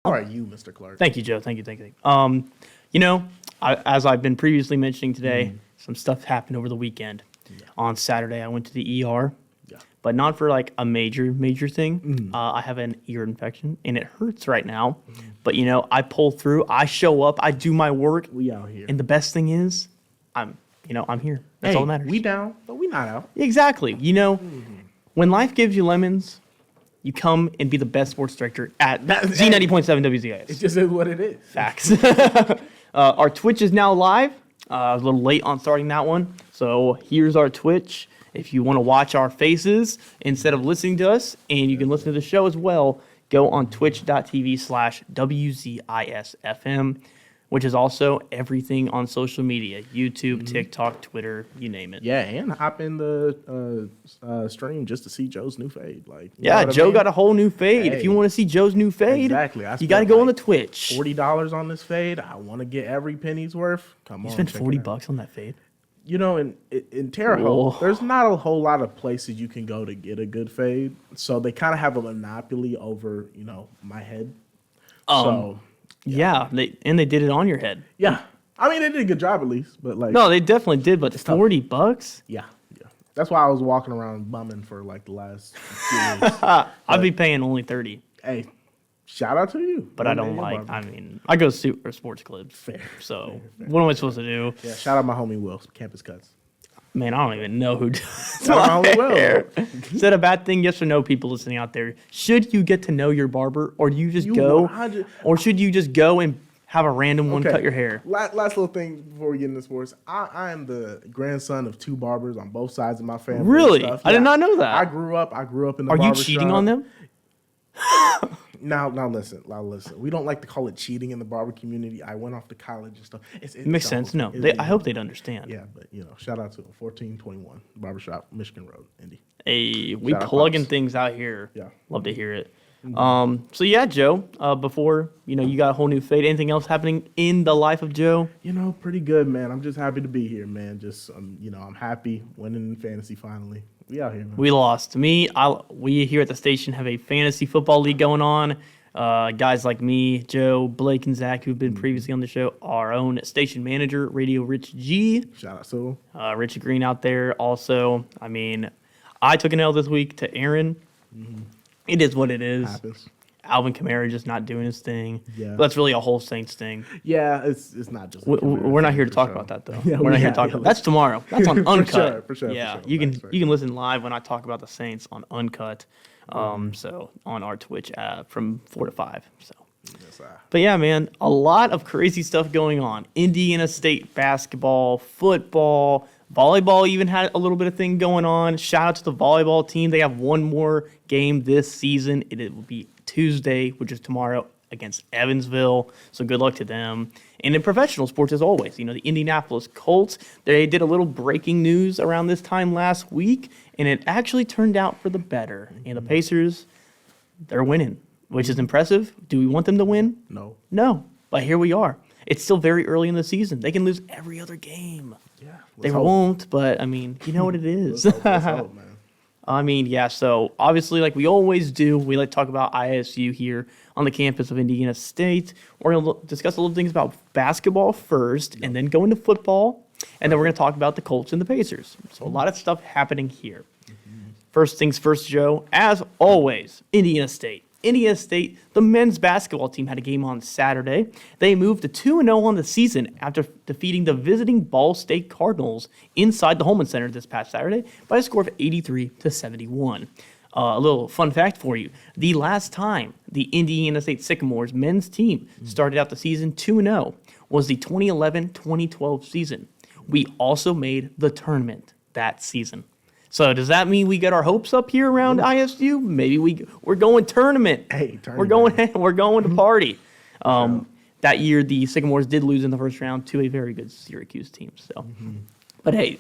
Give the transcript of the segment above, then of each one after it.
How are you, Mr. Clark? Thank you, Joe. Thank you. As I've been previously mentioning today, some stuff happened over the weekend. Yeah. On Saturday, I went to the ER, Yeah. but not for like a major thing. I have an ear infection, and it hurts right now. But, I pull through. I show up. I do my work. We out here. And the best thing is, I'm here. That's all that matters. We down, but we not out. Exactly. When life gives you lemons, you come and be the best sports director at Z90.7 WZIS. It just is what it is. Facts. Our Twitch is now live. I was a little late on starting that one. So here's our Twitch. If you want to watch our faces instead of listening to us, and you can listen to the show as well, go on twitch.tv/WZIS-FM, which is also everything on social media, YouTube, TikTok, Twitter, you name it. Yeah, and hop in the stream just to see Joe's new fade. Joe got a whole new fade. Hey. If you want to see Joe's new fade, Exactly. you got to go on the Twitch. $40 on this fade. I want to get every penny's worth. Come You on, spent check $40 it out. on that fade? In Terre Haute, Whoa. there's not a whole lot of places you can go to get a good fade. So they kind of have a monopoly over, my head. Yeah, they did it on your head. Yeah. I mean, they did a good job at least, but No, they definitely did, but $40? Yeah. That's why I was walking around bumming for the last few weeks. I'd be paying only $30, Hey, shout out to you. but I don't like. I go to sports clubs. Fair. So what am I supposed to do? Yeah, shout out my homie Will, Campus Cuts. Man, I don't even know who does Shout out my homie hair. Will. Is that a bad thing? Yes or no, people listening out there? Should you get to know your barber, or do you just go, 100 or should you just go and have a random one Okay. cut your hair? Last little thing before we get into sports. I am the grandson of two barbers on both sides of my family. and Really? stuff. I did Yeah. not know that. I grew up in the Are you barber cheating shop. on them? Now listen. We don't like to call it cheating in the barber community. I went off to college and stuff. It Makes sense. No, I hope they'd understand. Yeah, but shout out to 1421 Barbershop, Michigan Road, Indy. Hey, we Shout out plugging Pops. things out here. Yeah. Love to hear it. So yeah, Joe, before, you got a whole new fade. Anything else happening in the life of Joe? Pretty good, man. I'm just happy to be here, man. Just I'm happy winning in fantasy finally. We out here, man. We lost. We here at the station have a fantasy football league going on. Guys like me, Joe, Blake, and Zach, who've been previously on the show, our own station manager, Radio Rich G, Shout out to Richie Green out there. Also, I took an L this week to Aaron. It is what it is. happens. Alvin Kamara just not doing his thing. Yeah. But that's really a whole Saints thing. Yeah, it's not just. We're not here to talk about that though. Yeah, We're not here to talk about that's tomorrow. That's on Uncut. For sure. Yeah, for sure. you can Thanks, you can listen live when I talk about the Saints on Uncut. So on our Twitch from 4 to 5. So. Yes, But yeah, man, a lot of crazy stuff going on. Indiana State basketball, football, volleyball even had a little bit of thing going on. Shout out to the volleyball team. They have one more game this season. It will be Tuesday, which is tomorrow, against Evansville. So good luck to them. And in professional sports, as always, the Indianapolis Colts, they did a little breaking news around this time last week, and it actually turned out for the better. And the Pacers, they're winning, which is impressive. Do we want them to win? No. No, but here we are. It's still very early in the season. They can lose every other game. Yeah. They won't, but you know what it is. Let's hope, man. So obviously, like we always do, we like to talk about ISU here on the campus of Indiana State. We're going to discuss a little things about basketball first, and then go into football, and then we're going to talk about the Colts and the Pacers. So a lot of stuff happening here. First things first, Joe, as always, Indiana State. Indiana State, the men's basketball team, had a game on Saturday. They moved to 2-0 on the season after defeating the visiting Ball State Cardinals inside the Holman Center this past Saturday by a score of 83-71. A little fun fact for you. The last time the Indiana State Sycamores men's team started out the season 2-0 was the 2011-2012 season. We also made the tournament that season. So does that mean we get our hopes up here around ISU? Maybe we're going tournament. Hey, tournament. We're going to party. That year the Sycamores did lose in the first round to a very good Syracuse team. So, but hey,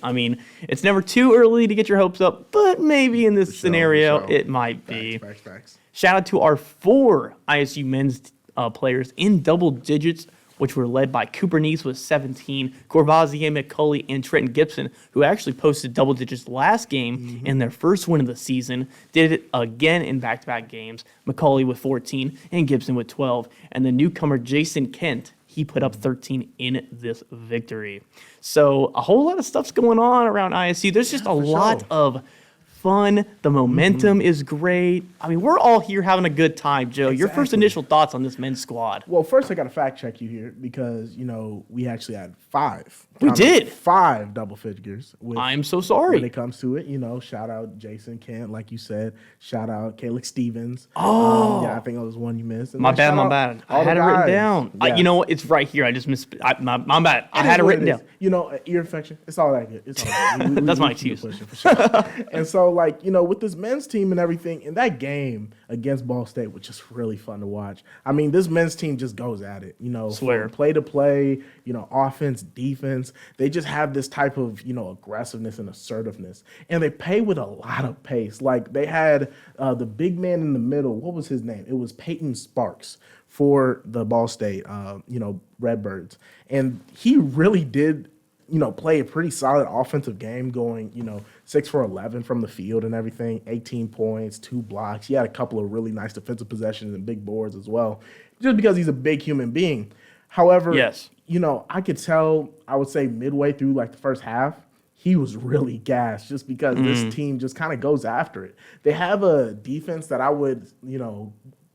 it's never too early to get your hopes up. But maybe in this scenario, it might be. Facts. Shout out to our 4 ISU men's players in double digits which were led by Cooper Neese with 17, Courvoisier, McCulley, and Trenton Gibson, who actually posted double digits last game in their first win of the season, did it again in back-to-back games, McCulley with 14 and Gibson with 12, and the newcomer Jason Kent, he put up 13 in this victory. So a whole lot of stuff's going on around ISU. There's just a lot of fun. The momentum is great. I mean, we're all here having a good time, Joe. Your first initial thoughts on this men's squad? Well, first I got to fact check you here because, we actually had 5. We did. 5 double figures. I'm so sorry. When it comes to it, shout out Jason Kent, like you said. Shout out Caleb Stevens. Oh. Yeah, I think it was one you missed. And My then bad. I had it written down. Yeah. You know what? It's right here. I just missed. My bad. I had it written down. Ear infection. It's all that good. It's all good. That's my keep excuse. pushing for sure. And so, with this men's team and everything, in that game against Ball State, which is really fun to watch. I mean, this men's team just goes at it. Swear. From play to play, offense, defense. They just have this type of, aggressiveness and assertiveness. And they play with a lot of pace. Like, they had the big man in the middle. What was his name? It was Peyton Sparks for the Ball State, Redbirds. And he really did, play a pretty solid offensive game going, 6 for 11 from the field and everything, 18 points, 2 blocks. He had a couple of really nice defensive possessions and big boards as well, just because he's a big human being. However, yes. I could tell, I would say midway through the first half, he was really gassed just because this team just kind of goes after it. They have a defense that I would,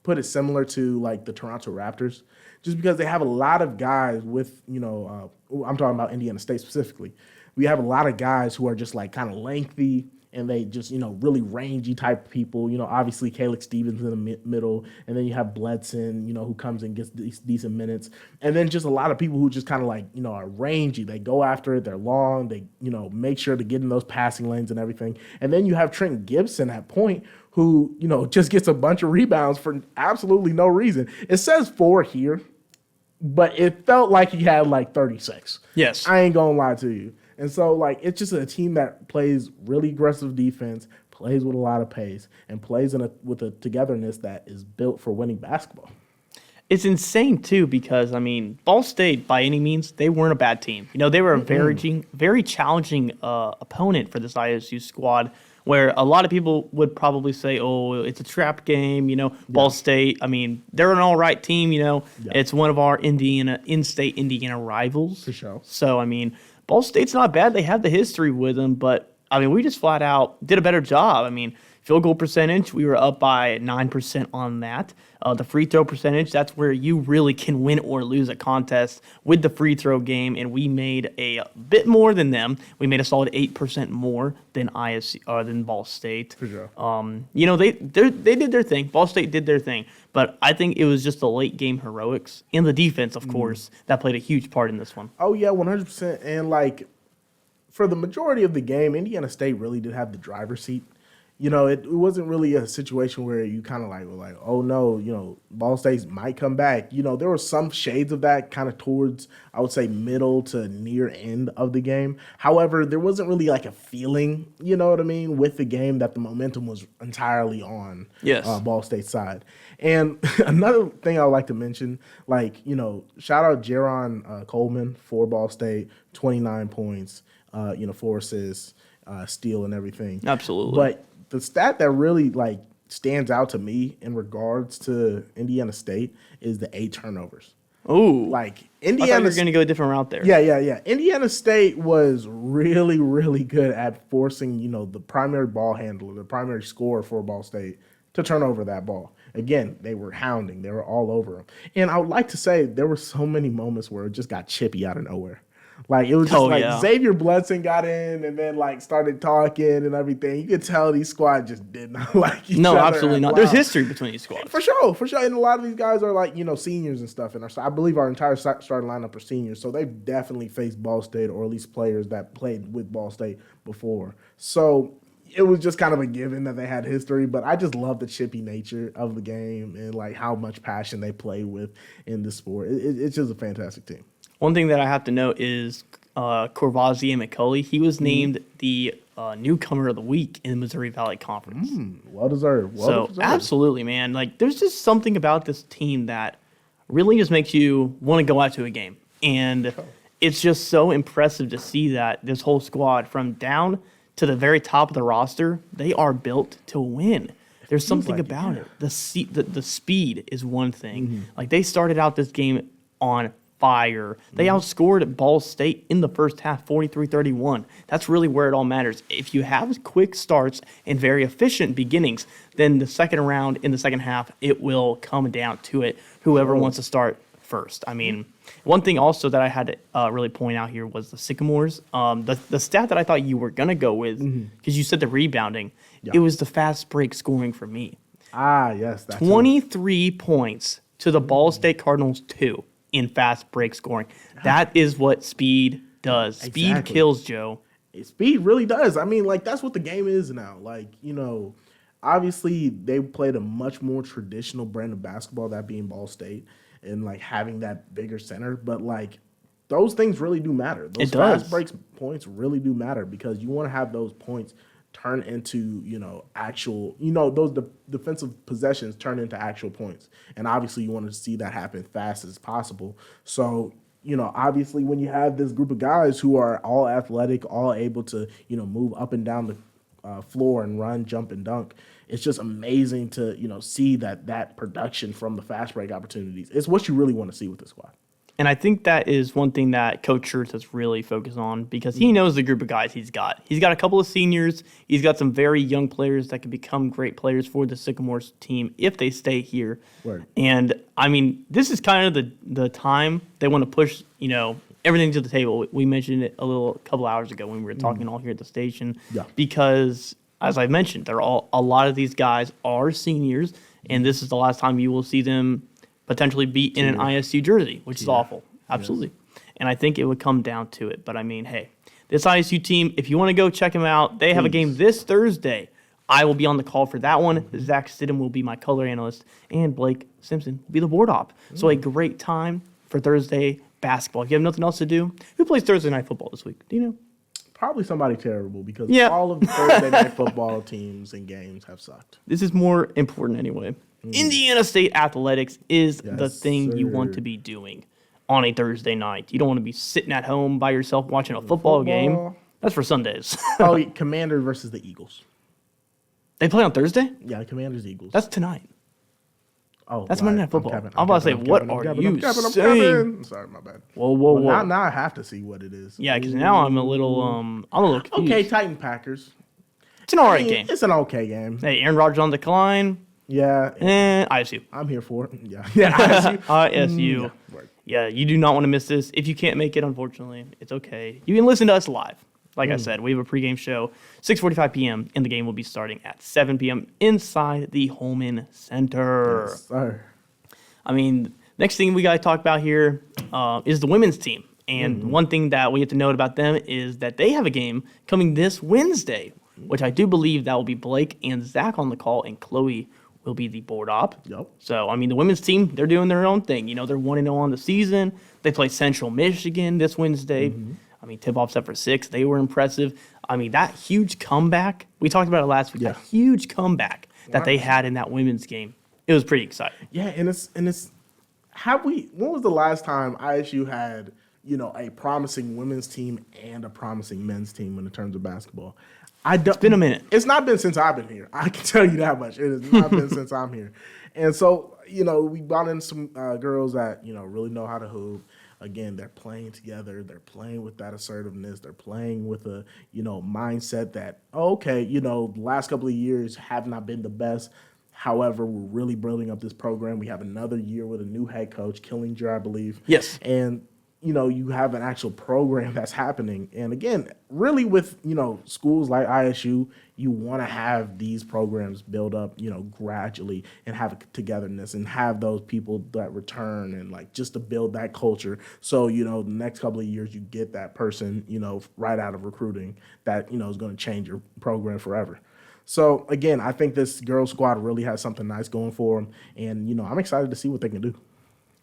put it similar to the Toronto Raptors, just because they have a lot of guys with, I'm talking about Indiana State specifically. We have a lot of guys who are just kind of lengthy and they just, really rangy type people. Obviously Caleb Stevens in the middle, and then you have Bledson, who comes and gets these decent minutes. And then just a lot of people who just kind of are rangy. They go after it. They're long. They, make sure to get in those passing lanes and everything. And then you have Trent Gibson at point who, just gets a bunch of rebounds for absolutely no reason. It says 4 here, but it felt like he had 36. Yes. I ain't gonna lie to you. And so, it's just a team that plays really aggressive defense, plays with a lot of pace, and plays with a togetherness that is built for winning basketball. It's insane, too, because, Ball State, by any means, they weren't a bad team. They were a very challenging opponent for this ISU squad, where a lot of people would probably say, oh, it's a trap game, Ball State. They're an all right team, It's one of our in-state Indiana rivals. For sure. So, Ball State's not bad. They have the history with them, but, we just flat out did a better job. Field goal percentage, we were up by 9% on that. The free throw percentage, that's where you really can win or lose a contest with the free throw game, and we made a bit more than them. We made a solid 8% more than than Ball State. For sure. They did their thing. Ball State did their thing, but I think it was just the late game heroics and the defense, of course, that played a huge part in this one. Oh yeah, 100%. And for the majority of the game, Indiana State really did have the driver's seat. It wasn't really a situation where you kind of were like, oh no, Ball State might come back. There were some shades of that kind of towards, I would say, middle to near end of the game. However, there wasn't really a feeling, with the game that the momentum was entirely on Ball State's side. And another thing I would like to mention, shout out Jaron Coleman for Ball State, 29 points, 4 assists, steal and everything. Absolutely. But the stat that really stands out to me in regards to Indiana State is the 8 turnovers. Oh, Indiana. I thought you were going to go a different route there. Yeah. Indiana State was really, really good at forcing the primary ball handler, the primary scorer for Ball State, to turn over that ball. Again, they were hounding. They were all over them. And I would like to say there were so many moments where it just got chippy out of nowhere. It was just Xavier Bledson got in and then started talking and everything. You could tell these squads just did not like each other. No, absolutely not. There's history between these squads. For sure. And a lot of these guys are seniors and stuff. And I believe our entire starting lineup are seniors. So they've definitely faced Ball State, or at least players that played with Ball State before. So it was just kind of a given that they had history, but I just love the chippy nature of the game and how much passion they play with in this sport. It's just a fantastic team. One thing that I have to note is Courvoisier McCulley. He was named the newcomer of the week in the Missouri Valley Conference. Well deserved. Absolutely, man. There's just something about this team that really just makes you want to go out to a game. And it's just so impressive to see that this whole squad from down to the very top of the roster, they are built to win. There's something about it. The speed is one thing. Like, they started out this game on fire. They outscored Ball State in the first half 43-31. That's really where it all matters. If you have quick starts and very efficient beginnings, then the second round in the second half, it will come down to it, whoever wants to start first. I mean, one thing also that I had to really point out here was the Sycamores. The stat that I thought you were going to go with, because you said the rebounding, it was the fast break scoring for me. Ah, yes. 23 points to the Ball State Cardinals 2 in fast break scoring. That is what speed does. Speed kills, Joe. Speed really does. I mean, like, that's what the game is now. Like, obviously they played a much more traditional brand of basketball, that being Ball State, and, like, having that bigger center. But, like, those things really do matter. Those fast break points really do matter, because you want to have those points turn into, actual, those defensive possessions turn into actual points. And obviously you want to see that happen fast as possible. So, obviously when you have this group of guys who are all athletic, all able to, move up and down the floor and run, jump, and dunk, it's just amazing to, see that production from the fast break opportunities. It's what you really want to see with the squad. And I think that is one thing that Coach Schertz has really focused on, because he knows the group of guys he's got. He's got a couple of seniors. He's got some very young players that could become great players for the Sycamores team if they stay here. Word. And, I mean, this is kind of the time they want to push, everything to the table. We mentioned it a couple hours ago when we were talking all here at the station. Yeah. Because, as I mentioned, a lot of these guys are seniors, and this is the last time you will see them potentially be in an ISU jersey, which is awful. Absolutely. Yes. And I think it would come down to it. But, I mean, hey, this ISU team, if you want to go check them out, they have a game this Thursday. I will be on the call for that one. Zach Stidham will be my color analyst, and Blake Simpson will be the board op. So a great time for Thursday basketball. If you have nothing else to do, who plays Thursday night football this week? Do you know? Probably somebody terrible, because all of the Thursday night football teams and games have sucked. This is more important anyway. Indiana State athletics is the thing you want to be doing on a Thursday night. You don't want to be sitting at home by yourself watching a football game. That's for Sundays. Commanders versus the Eagles. They play on Thursday? Yeah, Commanders Eagles. That's tonight. Oh, that's Monday Night Football. I'm about to say, what are you saying? Sorry, my bad. Whoa. Now I have to see what it is. Yeah, because now I'm a little confused. Okay, Titan Packers. It's an alright game. It's an okay game. Hey, Aaron Rodgers on decline. Yeah. ISU. I'm here for it. Yeah. ISU. ISU. Yeah, you do not want to miss this. If you can't make it, unfortunately, it's okay. You can listen to us live. Like I said, we have a pregame show, 6:45 p.m., and the game will be starting at 7 p.m. inside the Holman Center. Yes, sir. I mean, next thing we got to talk about here is the women's team. And one thing that we have to note about them is that they have a game coming this Wednesday, which I do believe that will be Blake and Zach on the call, and Chloe will be the board op. Yep. So, I mean, the women's team, they're doing their own thing. They're 1-0 on the season. They play Central Michigan this Wednesday. I mean, tip-off's up for 6. They were impressive. I mean, that huge comeback, we talked about it last week, that huge comeback that they had in that women's game, it was pretty exciting. Yeah, and it's when was the last time ISU had, a promising women's team and a promising men's team in terms of basketball? It's been a minute. It's not been since I've been here. I can tell you that much. It has not been since I'm here. And so, we brought in some girls that, really know how to hoop. Again, they're playing together. They're playing with that assertiveness. They're playing with a, mindset that, the last couple of years have not been the best. However, we're really building up this program. We have another year with a new head coach, Killinger, I believe. Yes. And, you have an actual program that's happening. And again, really with, schools like ISU, you want to have these programs build up, gradually, and have a togetherness and have those people that return, and just to build that culture. So, the next couple of years you get that person, right out of recruiting that, is going to change your program forever. So, again, I think this girls squad really has something nice going for them. And, I'm excited to see what they can do.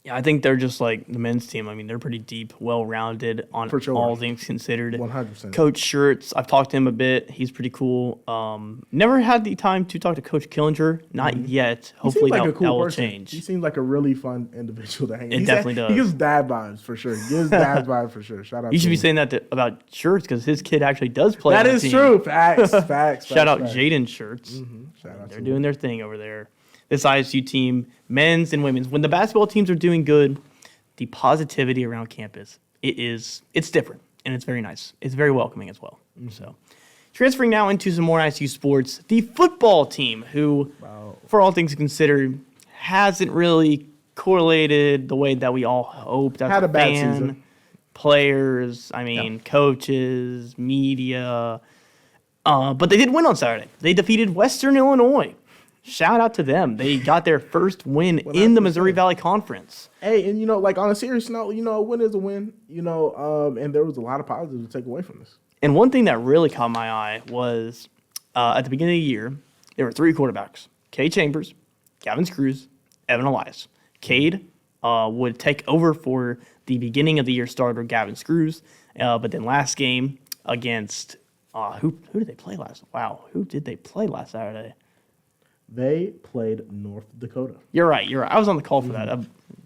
Yeah, I think they're just like the men's team. I mean, they're pretty deep, well-rounded on For sure. all things considered. 100%. Coach Schertz, I've talked to him a bit. He's pretty cool. Never had the time to talk to Coach Killinger. Not yet. Hopefully that will change. He seems like a really fun individual to hang with. It definitely does. He gives dad vibes for sure. He gives dad vibes for sure. Shout out. You should be him. saying that about Schertz because his kid actually does play. That on the is team. true. Facts. Shout out facts. Jaden Schertz. Shout out. They're doing their thing over there. This ISU team, men's and women's. When the basketball teams are doing good, the positivity around campus, it's different, and it's very nice. It's very welcoming as well. So, transferring now into some more ISU sports, the football team, who, for all things considered, hasn't really correlated the way that we all hoped. As Had a bad fan, season. Players, coaches, media. But they did win on Saturday. They defeated Western Illinois. Shout out to them. They got their first win in the Missouri Valley Conference. Hey, and like on a serious note, a win is a win. And there was a lot of positives to take away from this. And one thing that really caught my eye was at the beginning of the year, there were three quarterbacks: Cade Chambers, Gavin Screws, Evan Elias. Cade would take over for the beginning of the year starter Gavin Screws, but then last game against who did they play last? Wow, who did they play last Saturday? They played North Dakota. You're right. I was on the call for that.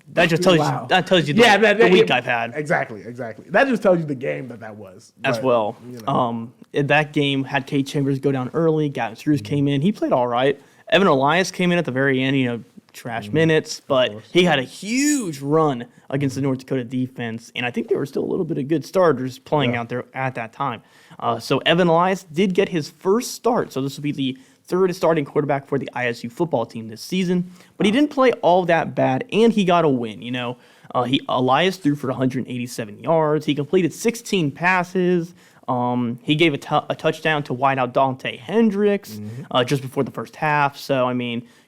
That just tells Wow. you. That tells you the week I've had Exactly. That just tells you the game that was. as well. That game had Cade Chambers go down early. Gavin Screws came in. He played all right. Evan Elias came in at the very end. Trash minutes, but he had a huge run against the North Dakota defense, and I think there were still a little bit of good starters playing out there at that time. So Evan Elias did get his first start. So this will be the third starting quarterback for the ISU football team this season, but he didn't play all that bad, and he got a win. Elias threw for 187 yards. He completed 16 passes. He gave a touchdown to wideout Dante Hendricks just before the first half. So,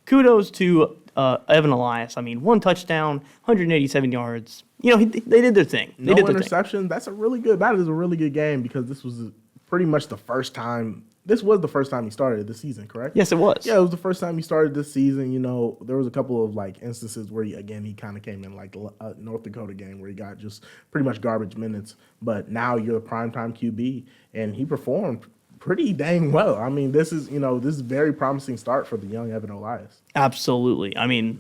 kudos to Evan Elias. One touchdown, 187 yards. They did their thing. They did their interception. thing. That is a really good game because this was pretty much the first time. This was the first time he started this season, correct? Yes, it was. Yeah, it was the first time he started this season. There was a couple of instances where he kind of came in like a North Dakota game where he got just pretty much garbage minutes. But now you're the primetime QB, and he performed pretty dang well. This is a very promising start for the young Evan Elias. Absolutely.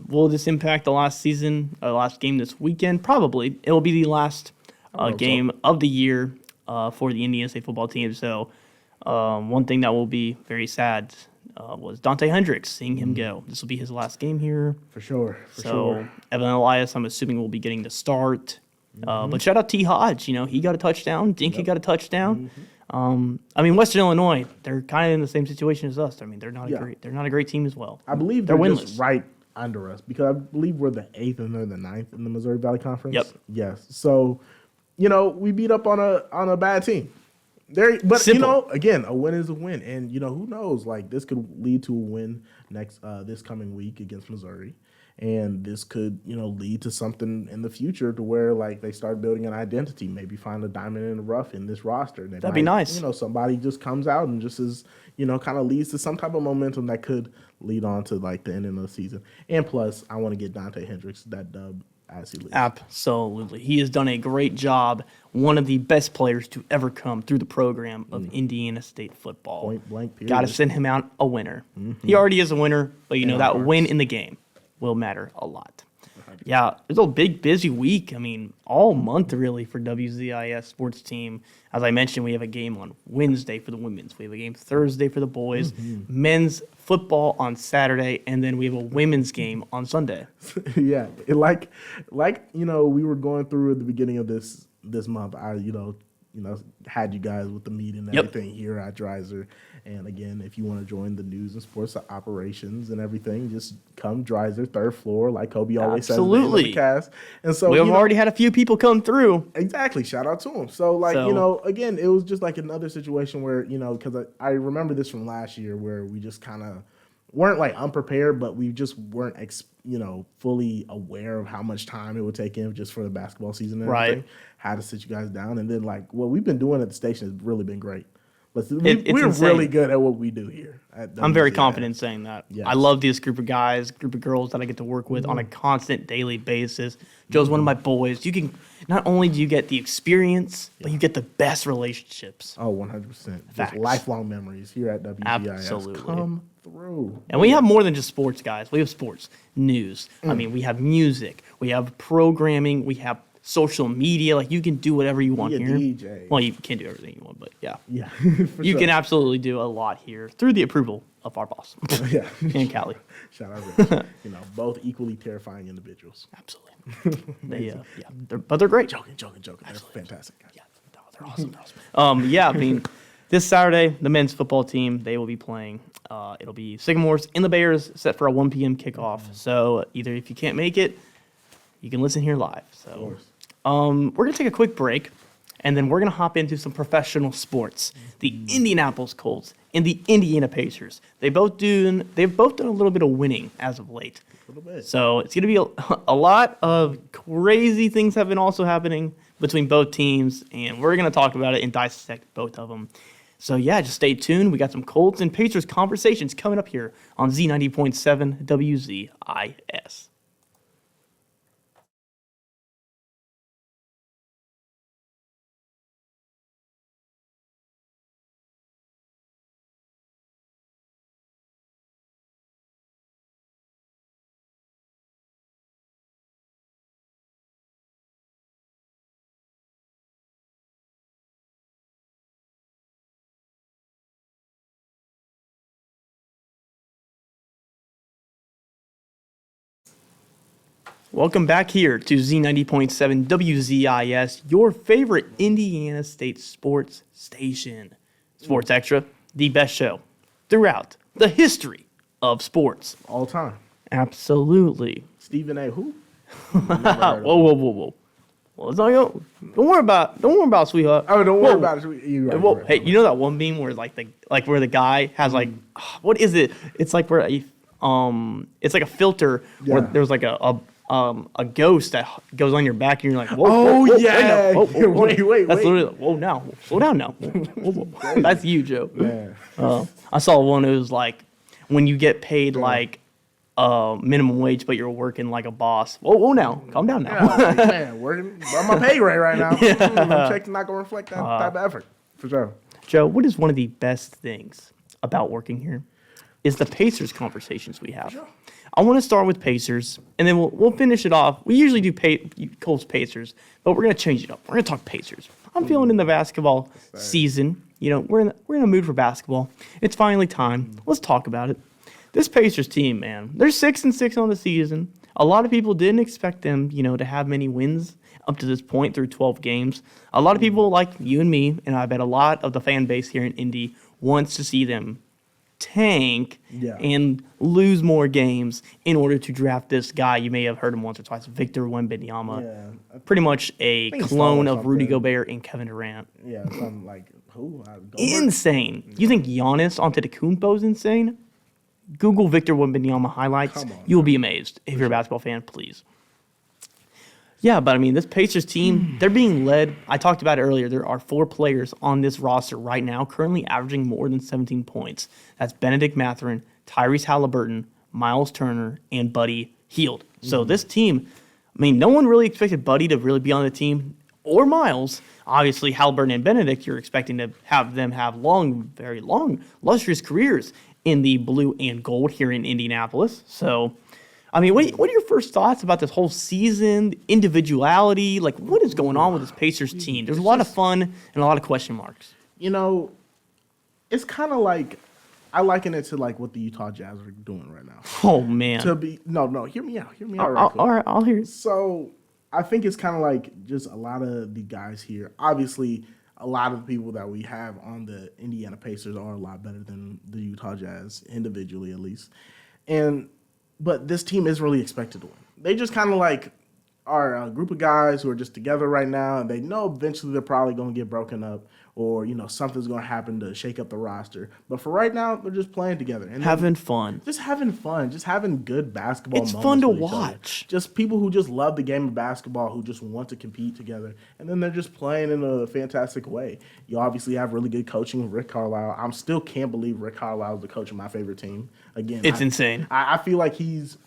Will this impact the last game this weekend? Probably. It will be the last game of the year for the Indiana State football team. So. One thing that will be very sad was Dante Hendricks, seeing him go. This will be his last game here. For sure. Evan Elias, I'm assuming, will be getting the start. But shout out T. Hodge. He got a touchdown. Dinky got a touchdown. Western Illinois, they're kind of in the same situation as us. They're not a great team as well. I believe they're winless. just right under us because I believe we're the 8th and they're the 9th in the Missouri Valley Conference. Yep. Yes. So, we beat up on a bad team. Simple. Again, a win is a win, and who knows? This could lead to a win this coming week against Missouri, and this could lead to something in the future to where they start building an identity, maybe find a diamond in the rough in this roster. That'd be nice. Somebody just comes out and just is kind of leads to some type of momentum that could lead on to the end of the season. And plus, I want to get Dante Hendricks that dub. Absolutely. He has done a great job. One of the best players to ever come through the program of Indiana State football. Point blank, period. Got to send him out a winner. He already is a winner, but that win in the game will matter a lot. Yeah, it's a big, busy week. All month really for WZIS sports team. As I mentioned, we have a game on Wednesday for the women's. We have a game Thursday for the boys. Men's football on Saturday, and then we have a women's game on Sunday. Yeah, we were going through at the beginning of this month. I had you guys with the meeting and everything here at Dreiser. And again, if you want to join the news and sports operations and everything, just come Dreiser, 3rd floor, like Coby always says. Absolutely. In the cast. And so we have already had a few people come through. Exactly. Shout out to them. So again, it was just another situation where, because I remember this from last year where we just kind of weren't unprepared, but we just weren't fully aware of how much time it would take in just for the basketball season and everything. How to sit you guys down, and then what we've been doing at the station has really been great. We're really good at what we do here. at I'm very WZIS. confident in saying that. Yes. I love this group of guys, group of girls that I get to work with on a constant daily basis. Joe's one of my boys. You can not only do you get the experience, but you get the best relationships. Oh, 100%. Facts. Just lifelong memories here at WZIS. Absolutely. Come through. And we have more than just sports, guys. We have sports, news. I mean, we have music. We have programming. We have social media. Like, you can do whatever you want Be a here. DJ. Well, you can't do everything you want, but yeah. Yeah. for You sure. can absolutely do a lot here through the approval of our boss Yeah. and Callie. Shout out Rich. Both equally terrifying individuals. Absolutely. But they're great. Joking. They're fantastic guys. Yeah, no, they're awesome. They're awesome. Yeah, I mean, this Saturday, the men's football team, they will be playing. It'll be Sycamores and the Bears set for a 1 p.m. kickoff. So either if you can't make it, you can listen here live. Of So course. we're going to take a quick break, and then we're going to hop into some professional sports. The Indianapolis Colts and the Indiana Pacers. They've both done a little bit of winning as of late. A little bit. So it's going to be a lot of crazy things have been also happening between both teams, and we're going to talk about it and dissect both of them. So yeah, just stay tuned. We got some Colts and Pacers conversations coming up here on Z90.7 WZIS. Welcome back here to Z90.7 WZIS, your favorite Indiana State sports station. Sports Extra, the best show throughout the history of sports. All time. Absolutely. Stephen A. Who? Whoa. Well, it's not go. Don't worry about sweetheart. Oh, don't worry Whoa. about it. You're right, Whoa, you're right. hey, you know that one meme where where the guy has what is it? It's like where it's like a filter where Yeah. there's like a ghost that goes on your back and you're like, whoa, Oh, whoa, yeah. Wait, That's wait. literally, whoa, now, slow down now. Whoa. That's you, Joe. Yeah. I saw one that was like when you get paid like minimum wage, but you're working like a boss. Whoa, now, calm down now. Yeah, like, man, working on my pay rate right now. My check's not going to reflect that type of effort. For sure. Joe, what is one of the best things about working here is the Pacers conversations we have. I want to start with Pacers, and then we'll finish it off. We usually do Colts Pacers, but we're going to change it up. We're going to talk Pacers. I'm feeling in the basketball season. We're in a mood for basketball. It's finally time. Let's talk about it. This Pacers team, man, they're 6-6 on the season. A lot of people didn't expect them, to have many wins up to this point through 12 games. A lot of people like you and me, and I bet a lot of the fan base here in Indy wants to see them tank and lose more games in order to draft this guy. You may have heard him once or twice, Victor Wembanyama. Yeah. Pretty much a think he's clone tall or of Rudy something. Gobert and Kevin Durant. Yeah, something like who? Gobert? Insane. You think Giannis Antetokounmpo is insane? Google Victor Wembanyama highlights. Come on, You'll be amazed. If you're a basketball fan, please. Yeah, but I mean, this Pacers team, they're being led. I talked about it earlier. There are 4 players on this roster right now currently averaging more than 17 points. That's Benedict Mathurin, Tyrese Halliburton, Miles Turner, and Buddy Hield. So this team, I mean, no one really expected Buddy to really be on the team or Miles. Obviously, Halliburton and Benedict, you're expecting to have them have very long, lustrous careers in the blue and gold here in Indianapolis. So, I mean, what are your first thoughts about this whole season, individuality? Like, what is going on with this Pacers team? There's a lot of fun and a lot of question marks. It's kind of like, I liken it to like what the Utah Jazz are doing right now. Oh, man. No, hear me out. Hear me out right quick. All right, I'll hear it. So I think it's kind of like just a lot of the guys here. Obviously, a lot of the people that we have on the Indiana Pacers are a lot better than the Utah Jazz, individually at least. But this team isn't really expected to win. They just kind of like are a group of guys who are just together right now, and they know eventually they're probably going to get broken up, or something's going to happen to shake up the roster. But for right now, they're just playing together and having fun, just having good basketball. It's moments fun to with each other. watch. Just people who just love the game of basketball, who just want to compete together, and then they're just playing in a fantastic way. You obviously have really good coaching with Rick Carlisle. I still can't believe Rick Carlisle is the coach of my favorite team. Again, it's insane. I feel like he's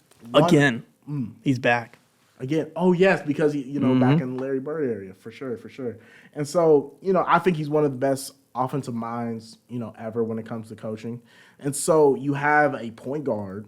he's back. Again, oh yes, because he, back in the Larry Bird area, for sure. And so, I think he's one of the best offensive minds, ever when it comes to coaching. And so you have a point guard,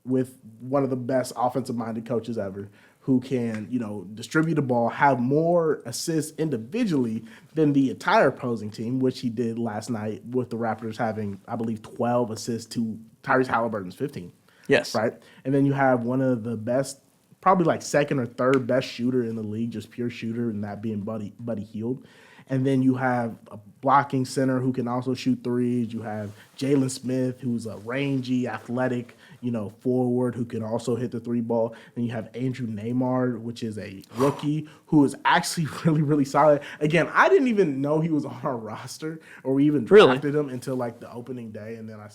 with one of the best offensive-minded coaches ever, who can, distribute the ball, have more assists individually than the entire opposing team, which he did last night with the Raptors having, I believe, 12 assists to Tyrese Halliburton's 15. Yes. Right? And then you have one of the best, probably like second or third best shooter in the league, just pure shooter, and that being Buddy Hield. And then you have a blocking center who can also shoot threes. You have Jalen Smith, who's a rangy, athletic, forward who can also hit the three ball. Then you have Andrew Neymar, which is a rookie who is actually really, really solid. Again, I didn't even know he was on our roster or we even drafted him until like the opening day. And then I,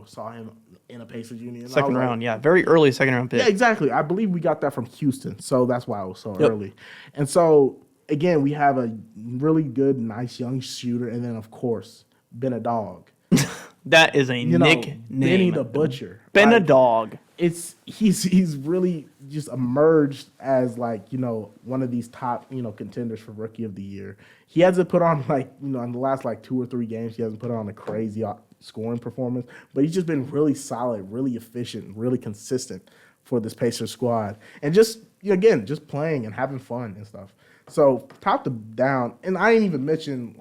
saw him in a Pacers union. Second round, yeah. Very early second round pick. Yeah, exactly. I believe we got that from Houston. So that's why it was so early. And so, again, we have a really good, nice young shooter. And then, of course, Ben a Dog. That is a nickname. Benny the Butcher. Ben a Dog. He's really just emerged as one of these top contenders for Rookie of the Year. He hasn't put on in the last 2 or 3 games he hasn't put on a crazy scoring performance, but he's just been really solid, really efficient, really consistent for this Pacers squad, and just just playing and having fun and stuff. So top to down, and I didn't even mention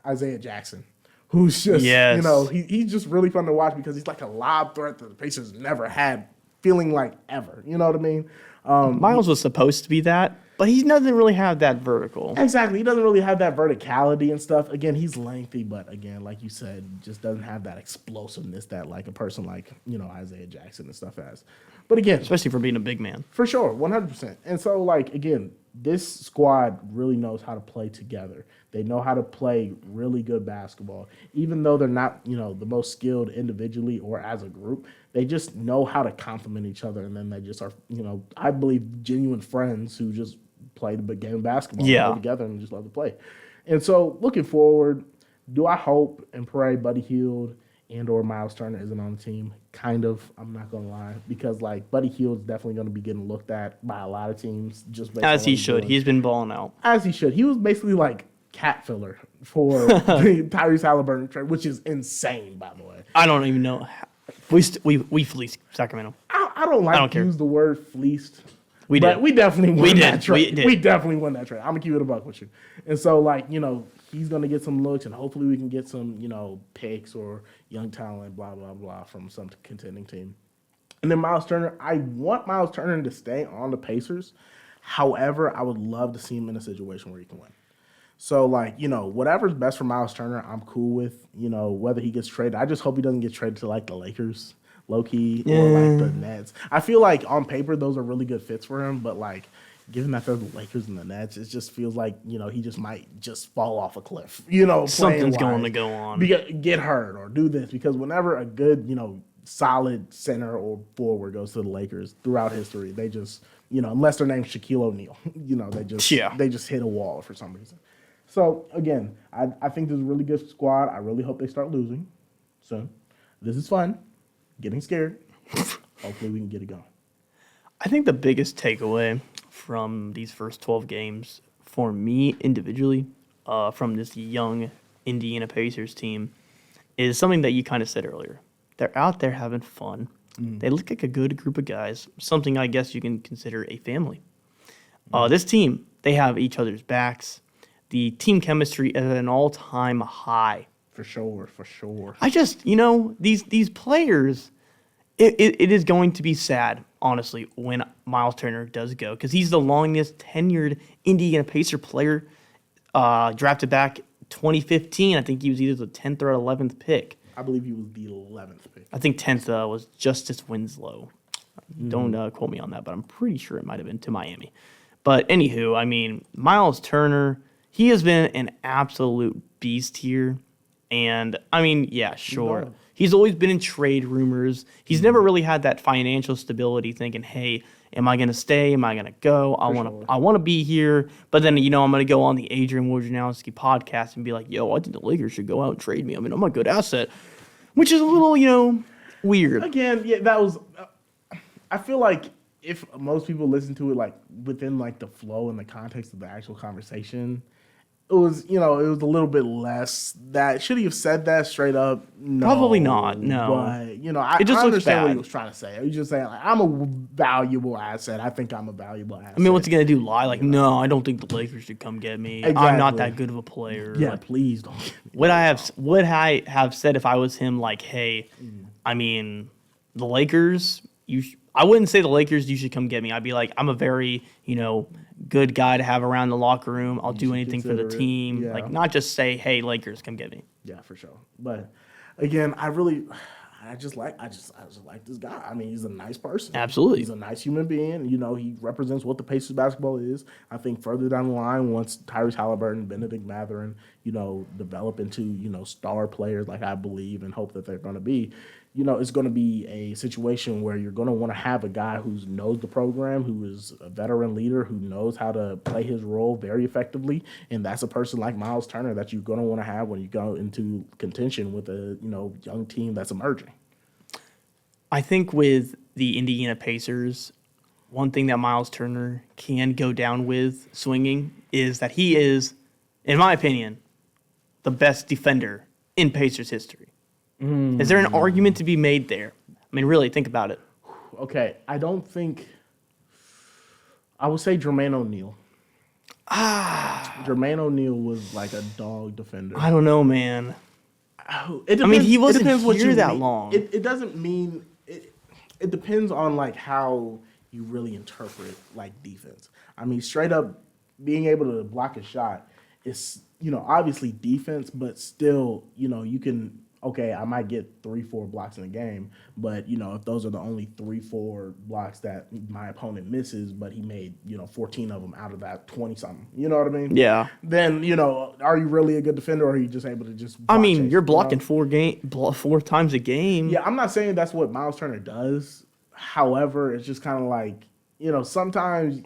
Isaiah Jackson, who's just he's just really fun to watch because he's like a lob threat that the Pacers never had, feeling like ever. You know what I mean? Miles was supposed to be that, but he doesn't really have that vertical. Exactly. He doesn't really have that verticality and stuff. Again, he's lengthy, but again, like you said, just doesn't have that explosiveness that a person like, Isaiah Jackson and stuff has. But again, especially for being a big man. For sure, 100%. And so, again, this squad really knows how to play together. They know how to play really good basketball. Even though they're not, the most skilled individually or as a group, they just know how to complement each other. And then they just are, I believe, genuine friends who just play the game of basketball together and just love to play. And so, looking forward, do I hope and pray Buddy Hield and or Miles Turner isn't on the team? Kind of, I'm not going to lie. Because, Buddy Hield's definitely going to be getting looked at by a lot of teams. Just based as on he should. He's been balling out. As he should. He was basically cat filler for the Tyrese Halliburton trade, which is insane, by the way. I don't even know. We fleeced Sacramento. I don't care. Use the word fleeced. We but did. We definitely won that trade. We did. We definitely won that trade. I'm going to keep it a buck with you. And so, he's going to get some looks, and hopefully we can get some, picks or young talent, blah, blah, blah, from some contending team. And then Miles Turner, I want Miles Turner to stay on the Pacers. However, I would love to see him in a situation where he can win. So, whatever's best for Miles Turner, I'm cool with, whether he gets traded. I just hope he doesn't get traded to, the Lakers, low-key, or, the Nets. I feel like, on paper, those are really good fits for him, but, given that they're the Lakers and the Nets, it just feels like, he just might just fall off a cliff, Something's going to go on. Get hurt or do this, because whenever a good, solid center or forward goes to the Lakers throughout history, they just, unless their name's Shaquille O'Neal, they just hit a wall for some reason. So, again, I think this is a really good squad. I really hope they start losing soon. This is fun. Getting scared. Hopefully we can get it going. I think the biggest takeaway from these first 12 games for me individually from this young Indiana Pacers team is something that you kind of said earlier. They're out there having fun. They look like a good group of guys, something I guess you can consider a family. This team, they have each other's backs. The team chemistry is at an all-time high. For sure. I just, these players, it is going to be sad, honestly, when Miles Turner does go, because he's the longest tenured Indiana Pacer player drafted back 2015. I think he was either the 10th or 11th pick. I believe he was the 11th pick. I think 10th was Justice Winslow. Don't quote me on that, but I'm pretty sure it might have been to Miami. But anywho, I mean, Miles Turner, he has been an absolute beast here. And I mean, yeah, sure. He's always been in trade rumors. He's never really had that financial stability thinking, hey, am I going to stay? Am I going to go? I want to be here. But then, I'm going to go on the Adrian Wojnarowski podcast and be like, yo, I think the Lakers should go out and trade me. I mean, I'm a good asset, which is a little, weird. Again, yeah, that was, I feel like if most people listen to it, like, within, like, the flow and the context of the actual conversation, it was a little bit less that. Should he have said that straight up? No. Probably not, no. But, I understand what he was trying to say. He was just saying, like, I'm a valuable asset. I think I'm a valuable asset. I mean, what's he going to do, lie? Like, no, I don't think the Lakers should come get me. Exactly. I'm not that good of a player. Yeah, like, please don't. Would I have said if I was him, like, hey, I mean, the Lakers, I wouldn't say the Lakers, you should come get me. I'd be like, I'm a very, good guy to have around the locker room. I'll do anything for the team. Yeah. Like, not just say, hey, Lakers, come get me. Yeah, for sure. But again, I just like this guy. I mean, he's a nice person. Absolutely. He's a nice human being. He represents what the Pacers basketball is. I think further down the line, once Tyrese Halliburton, Benedict Mathurin, develop into, star players like I believe and hope that they're going to be, it's going to be a situation where you're going to want to have a guy who knows the program, who is a veteran leader, who knows how to play his role very effectively. And that's a person like Miles Turner that you're going to want to have when you go into contention with a, young team that's emerging. I think with the Indiana Pacers, one thing that Miles Turner can go down with swinging is that he is, in my opinion, the best defender in Pacers history. Is there an argument to be made there? I mean, really, think about it. Okay, I would say Jermaine O'Neal. Jermaine O'Neal was like a dog defender. I don't know, man. It depends, I mean, he wasn't here that mean. long. It doesn't mean it depends on like how you really interpret like defense. I mean, straight up being able to block a shot is, obviously defense, but still, you can. Okay, I might get 3-4 blocks in a game, but if those are the only 3-4 blocks that my opponent misses, but he made 14 of them out of that 20 something, you know what I mean? Yeah. Then are you really a good defender, or are you just able to just? I mean, you're blocking 4 times a game. Yeah, I'm not saying that's what Miles Turner does. However, it's just kind of like sometimes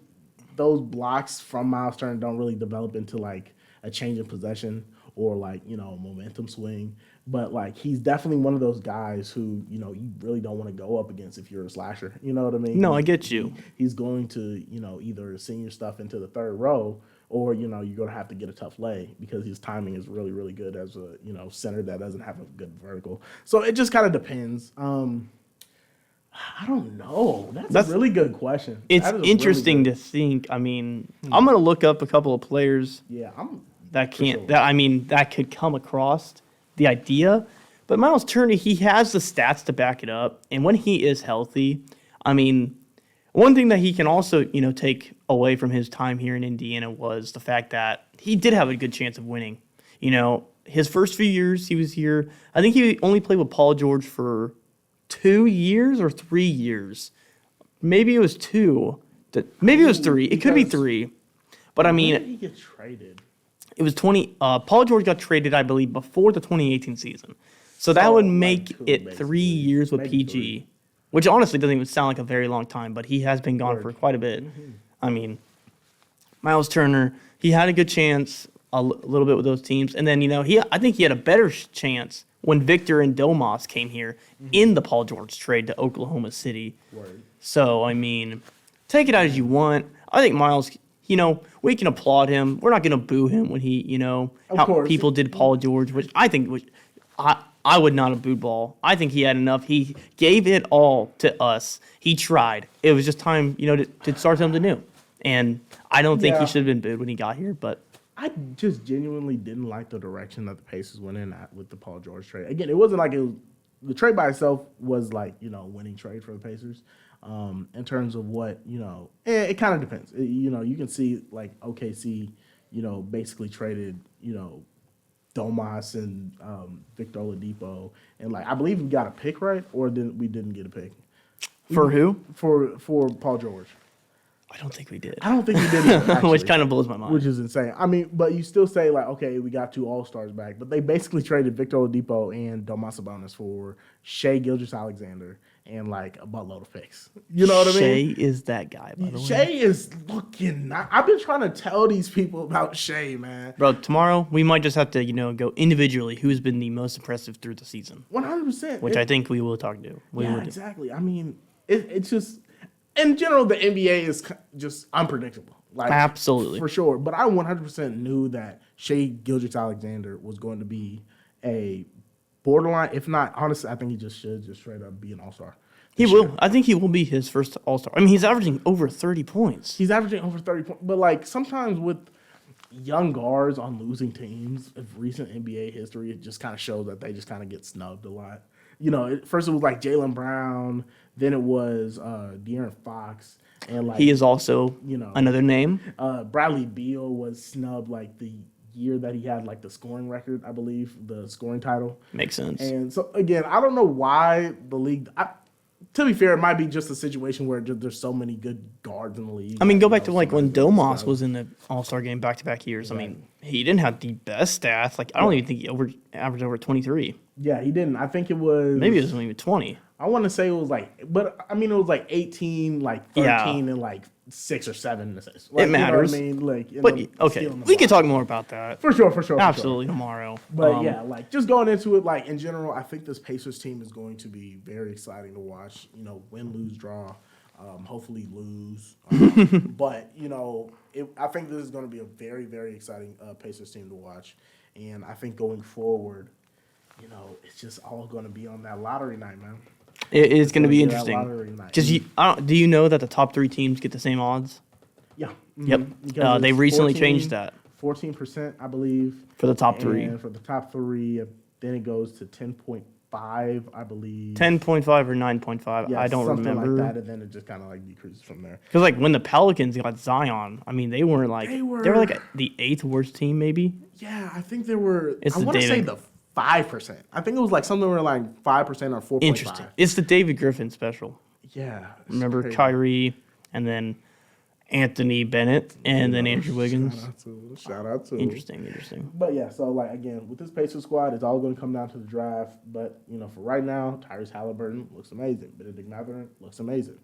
those blocks from Miles Turner don't really develop into like a change in possession or like a momentum swing. But, like, he's definitely one of those guys who, you really don't want to go up against if you're a slasher. You know what I mean? No, I get you. He's going to, either send your stuff into the third row or, you're going to have to get a tough lay because his timing is really, really good as a, center that doesn't have a good vertical. So it just kind of depends. I don't know. That's a really good question. It's interesting to think. I mean, I'm going to look up a couple of players that could come across the idea, but Miles Turner, he has the stats to back it up, and when he is healthy, I mean, one thing that he can also, take away from his time here in Indiana was the fact that he did have a good chance of winning. His first few years he was here, I think he only played with Paul George for 2 years or 3 years. Maybe it was 2. Maybe it was 3. It could be 3. But I mean, when did he get traded? It was Paul George got traded, I believe, before the 2018 season. So that would make it 3 years with PG, which honestly doesn't even sound like a very long time, but he has been gone for quite a bit. I mean, Miles Turner, he had a good chance a little bit with those teams. And then, I think he had a better chance when Victor and Domas came here in the Paul George trade to Oklahoma City. Word. So, I mean, take it out as you want. I think Miles, we can applaud him. We're not going to boo him when he, how people did Paul George, which I think I would not have booed Ball. I think he had enough. He gave it all to us. He tried. It was just time, to start something new. And I don't think he should have been booed when he got here, but I just genuinely didn't like the direction that the Pacers went in at with the Paul George trade. Again, it wasn't like the trade by itself was like, winning trade for the Pacers. In terms of what, it kind of depends. You can see like OKC, basically traded, Domas and Victor Oladipo. And like, I believe we got a pick, right? Or we didn't get a pick. For who? For Paul George. I don't think we did. I don't think we did either, actually, Which kind of blows my mind. which is insane. I mean, but you still say like, okay, we got 2 All-Stars back, but they basically traded Victor Oladipo and Domas Sabonis for Shai Gilgeous-Alexander and like a buttload of picks. You know what I mean? Shai is that guy, by the way. Shai is looking. I've been trying to tell these people about Shai, man. Bro, tomorrow we might just have to, go individually who's been the most impressive through the season, 100%. which I think we will talk to. We will do. Exactly. I mean, it's just in general the NBA is just unpredictable. Like Absolutely. for sure. But I 100% knew that Shai Gilgeous-Alexander was going to be a borderline, if not, honestly, I think he just should just straight up be an all-star. He will. I think he will be his first All-Star. I mean, he's averaging over 30 points. He's averaging over 30 points. But, like, sometimes with young guards on losing teams of recent NBA history, it just kind of shows that they just kind of get snubbed a lot. First it was, like, Jaylen Brown. Then it was De'Aaron Fox. And, like, He is also another name. Bradley Beal was snubbed, like, the year that he had like the scoring record, I believe, the scoring title. Makes sense. And so again, I don't know why the league. To be fair, it might be just a situation where there's so many good guards in the league. I mean, go back to like when Domas was in the All-Star game back-to-back years. Right. I mean, he didn't have the best stats. Like, I don't even think he averaged over 23. Yeah, he didn't. I think it was maybe it wasn't even 20. I want to say it was like, but I mean, it was like 18, like 13, and like 6 or 7 assists. Like, it matters. You know what I mean? Like, but okay, we can talk more about that for sure. Absolutely tomorrow. But yeah, like just going into it, like in general, I think this Pacers team is going to be very exciting to watch. Win, lose, draw. Hopefully lose. But I think this is going to be a very, very exciting Pacers team to watch. And I think going forward, it's just all going to be on that lottery night, man. It's going to be interesting. Do you know that the top 3 teams get the same odds? Yeah. Mm-hmm. Yep. They recently changed that. 14%, I believe. For the top 3. And for the top 3, then it goes to 10.5, I believe. 10.5 or 9.5. Yeah, I don't remember. Something like that, and then it just kind of like decreases from there. Because like when the Pelicans got Zion, I mean, they were like the 8th worst team, maybe. Yeah, I think they were. I want to say the 5%. I think it was like something where like 5% or 4.5. Interesting. It's the David Griffin special. Yeah. Remember crazy. Kyrie and then Anthony Bennett and then Andrew Wiggins. Shout out to Interesting. But yeah, so like again, with this Pacers squad, it's all going to come down to the draft. But for right now, Tyrese Halliburton looks amazing. Benedict Mathurin looks amazing.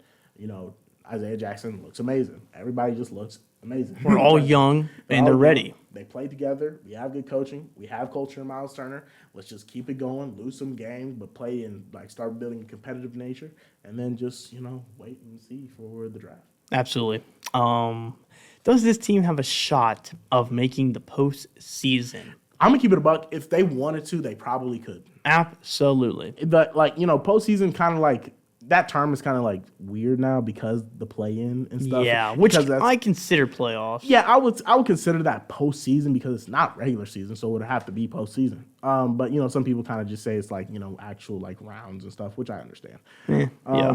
Isaiah Jackson looks amazing. Everybody just looks amazing. We're all young and they're ready. They play together. We have good coaching. We have culture in Miles Turner. Let's just keep it going, lose some games, but play and like start building a competitive nature, and then just wait and see for the draft. Absolutely. Does this team have a shot of making the postseason? I'm gonna keep it a buck. If they wanted to, they probably could. Absolutely. But postseason kind of like that term is kind of like weird now because the play-in and stuff. Yeah, which I consider playoffs. Yeah, I would consider that postseason because it's not regular season, so it would have to be postseason. But some people kind of just say it's like actual like rounds and stuff, which I understand. Yeah.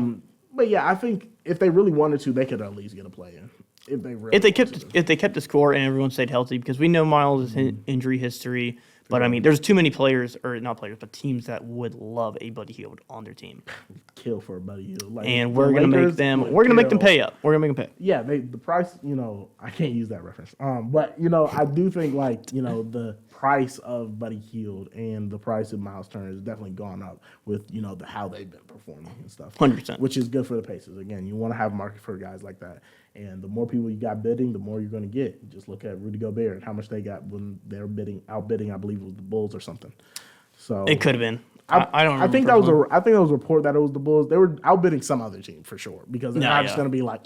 But yeah, I think if they really wanted to, they could at least get a play-in. If they kept the score and everyone stayed healthy, because we know Miles' injury history. But I mean, there's too many players, or not players, but teams that would love a Buddy Hield on their team. Kill for a Buddy Hield, and we're gonna make them. We're gonna make them pay up. We're gonna make them pay. Yeah, the price. I can't use that reference. But I do think like the price of Buddy Hield and the price of Miles Turner has definitely gone up with how they've been performing and stuff. 100%, which is good for the Pacers. Again, you want to have a market for guys like that. And the more people you got bidding, the more you're going to get. Just look at Rudy Gobert and how much they got when they were outbidding, I believe it was the Bulls or something. So it could have been. I don't remember. I think that was a report that it was the Bulls. They were outbidding some other team for sure because they're not just going to be like,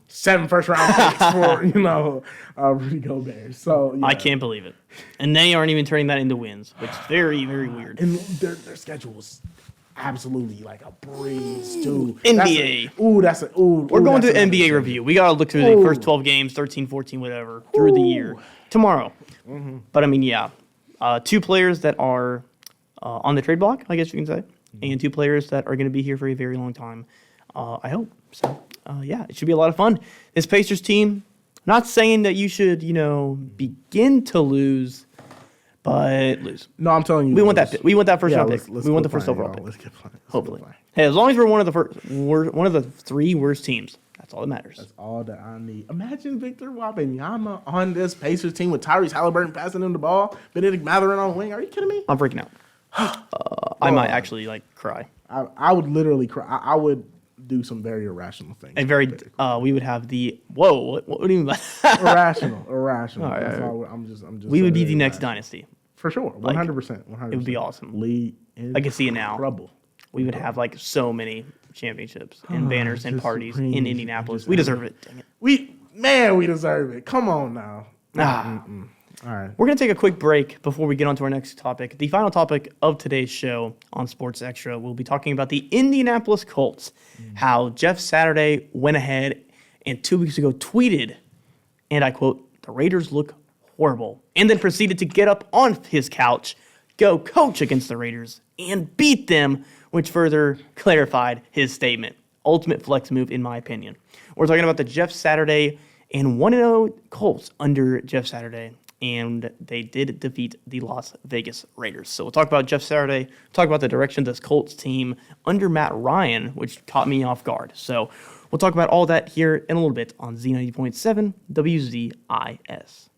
7 first-round picks for Rudy Gobert. So yeah. I can't believe it. And they aren't even turning that into wins, which is very, very weird. And their schedule was absolutely like a breeze too. NBA. We're going to NBA review. We got to look through the first 12 games, 13, 14, whatever, through the year tomorrow. Mm-hmm. But I mean, yeah, 2 players that are on the trade block, I guess you can say, and 2 players that are going to be here for a very long time. I hope so. Yeah, it should be a lot of fun. This Pacers team, not saying that you should, begin to lose, but lose. No, I'm telling you. We want that. We want that first round pick. Let's We want the quit first playing, overall y'all. pick. Let's get playing. Hopefully. Hey, as long as we're one of the 3 worst teams, that's all that matters. That's all that I need. Imagine Victor Wembanyama on this Pacers team with Tyrese Halliburton passing him the ball, Benedict Mathurin on the wing. Are you kidding me? I'm freaking out. I might actually cry. I would literally cry. I would do some very irrational things. We would have the whoa. What do you mean by that? Irrational. All right, That's all all, I'm just. We would be the saying next irrational. dynasty. For sure. 100%. 100%. It would be awesome. League I can see it now. Trouble. We would have so many championships and banners and just parties supreme. in Indianapolis. Just We deserve it. Dang it. We deserve it. Come on now. All right. We're going to take a quick break before we get on to our next topic. The final topic of today's show on Sports Extra, we'll be talking about the Indianapolis Colts, how Jeff Saturday went ahead and 2 weeks ago tweeted, and I quote, "The Raiders look horrible," and then proceeded to get up on his couch, go coach against the Raiders, and beat them, which further clarified his statement. Ultimate flex move, in my opinion. We're talking about the Jeff Saturday and 1-0 Colts under Jeff Saturday, and they did defeat the Las Vegas Raiders. So we'll talk about Jeff Saturday, talk about the direction of this Colts team under Matt Ryan, which caught me off guard. So we'll talk about all that here in a little bit on Z90.7 WZIS.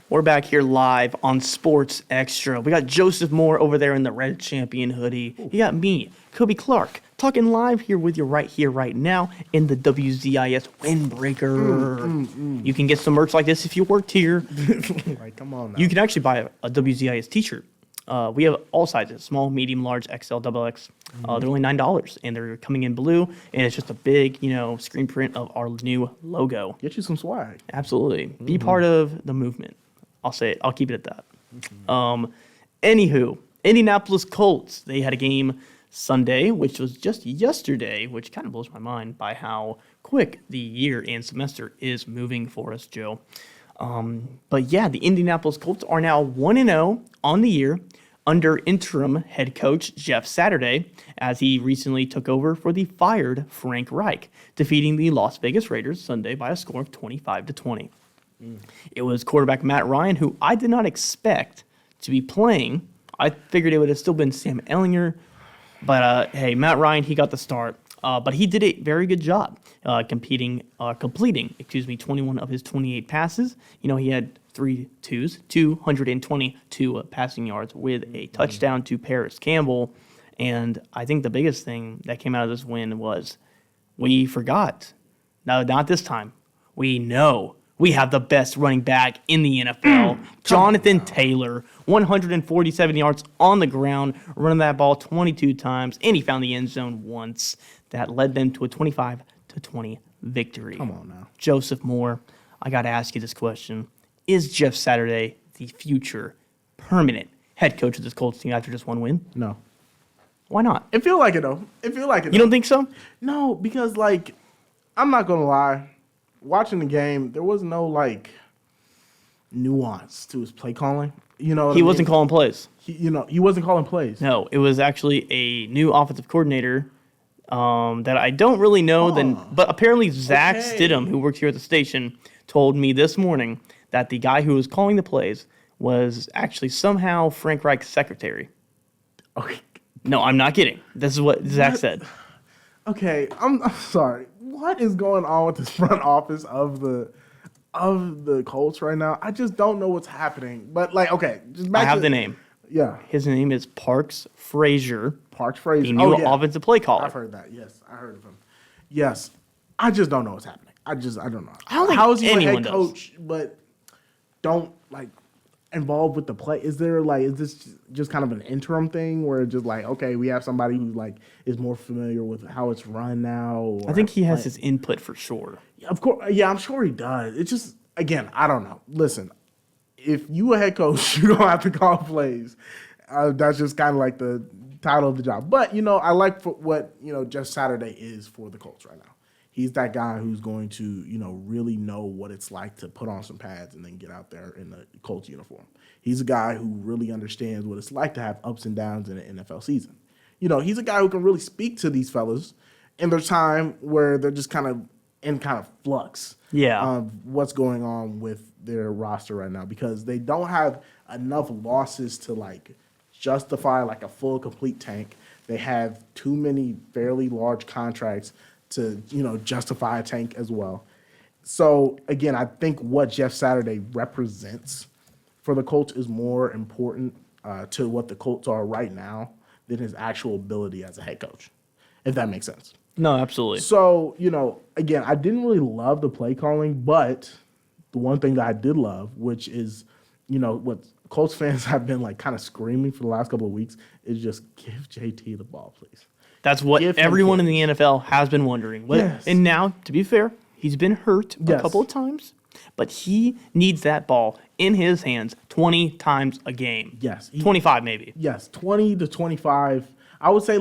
We're back here live on Sports Extra. We got Joseph Moore over there in the red champion hoodie. You got me, Coby Clark, talking live here with you right now in the WZIS Windbreaker. You can get some merch like this if you worked here. Like, come on now. You can actually buy a WZIS t-shirt. We have all sizes, small, medium, large, XL, XXL. They're only $9, and they're coming in blue, and it's just a big, screen print of our new logo. Get you some swag. Absolutely. Be part of the movement. I'll say it. I'll keep it at that. Anywho, Indianapolis Colts, they had a game Sunday, which was just yesterday, which kind of blows my mind by how quick the year and semester is moving for us, Joe. But yeah, the Indianapolis Colts are now 1-0 on the year under interim head coach Jeff Saturday, as he recently took over for the fired Frank Reich, defeating the Las Vegas Raiders Sunday by a score of 25-20. It was quarterback Matt Ryan, who I did not expect to be playing. I figured it would have still been Sam Ehlinger, but hey, Matt Ryan, he got the start. But he did a very good job completing 21 of his 28 passes. He had 3 twos, 222 passing yards with a touchdown to Paris Campbell. And I think the biggest thing that came out of this win was we forgot. No, not this time. We know we have the best running back in the NFL, Jonathan Taylor, 147 yards on the ground, running that ball 22 times, and he found the end zone once. That led them to a 25-20 victory. Come on now. Joseph Moore, I got to ask you this question. Is Jeff Saturday the future permanent head coach of this Colts team after just one win? No. Why not? It feel like it, though. You don't think so? No, because, I'm not going to lie. Watching the game, there was no, nuance to his play calling. You know what He I mean? wasn't calling plays. He wasn't calling plays. No, it was actually a new offensive coordinator that I don't really know. But apparently Zach Stidham, who works here at the station, told me this morning that the guy who was calling the plays was actually somehow Frank Reich's secretary. Okay. No, I'm not kidding. This is what Zach said. Okay, I'm sorry. What is going on with this front office of the Colts right now? I just don't know what's happening. But okay, just back I have to the name. Yeah, His name is Parks Frazier. Parks Frazier, the new offensive play caller. I've heard that. Yes, I heard of him. Yes, I just don't know what's happening. I don't know. I don't think How is he a anyone head does. coach but don't involved with the play? Is this just kind of an interim thing where just okay, we have somebody who is more familiar with how it's run now? Or, I think he has his input for sure. of course, yeah, I'm sure he does. It's just, again, I don't know. Listen, if you a head coach, you don't have to call plays. That's just kind of like the title of the job. But, I like what, Jeff Saturday is for the Colts right now. He's that guy who's going to, really know what it's like to put on some pads and then get out there in the Colts uniform. He's a guy who really understands what it's like to have ups and downs in an NFL season. He's a guy who can really speak to these fellas in their time where they're just kind of in flux. Yeah. Of what's going on with their roster right now, because they don't have enough losses to justify a full complete tank. They have too many fairly large contracts to justify a tank as well. So again, I think what Jeff Saturday represents for the Colts is more important to what the Colts are right now than his actual ability as a head coach, if that makes sense. No, absolutely. So, again, I didn't really love the play calling, but the one thing that I did love, which is, what Colts fans have been kind of screaming for the last couple of weeks, is just give JT the ball, please. That's what everyone in the NFL has been wondering. Yes. And now, to be fair, he's been hurt a couple of times, but he needs that ball in his hands 20 times a game. Yes. 25 maybe. Yes, 20 to 25. I would say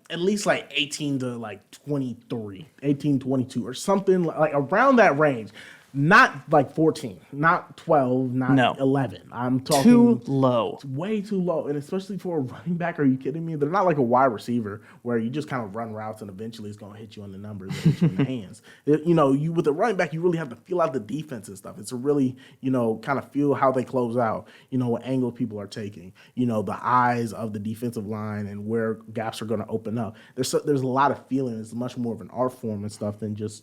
at least 18 to 23, 18, 22 or something around that range. Not 14, not 12, not 11. I'm talking too low. It's way too low, and especially for a running back. Are you kidding me? They're not like a wide receiver where you just kind of run routes and eventually it's going to hit you on the numbers and hit you in the hands. You with a running back, you really have to feel out the defense and stuff. It's a really, kind of feel how they close out, what angle people are taking, the eyes of the defensive line and where gaps are going to open up. There's a lot of feeling. It's much more of an art form and stuff than just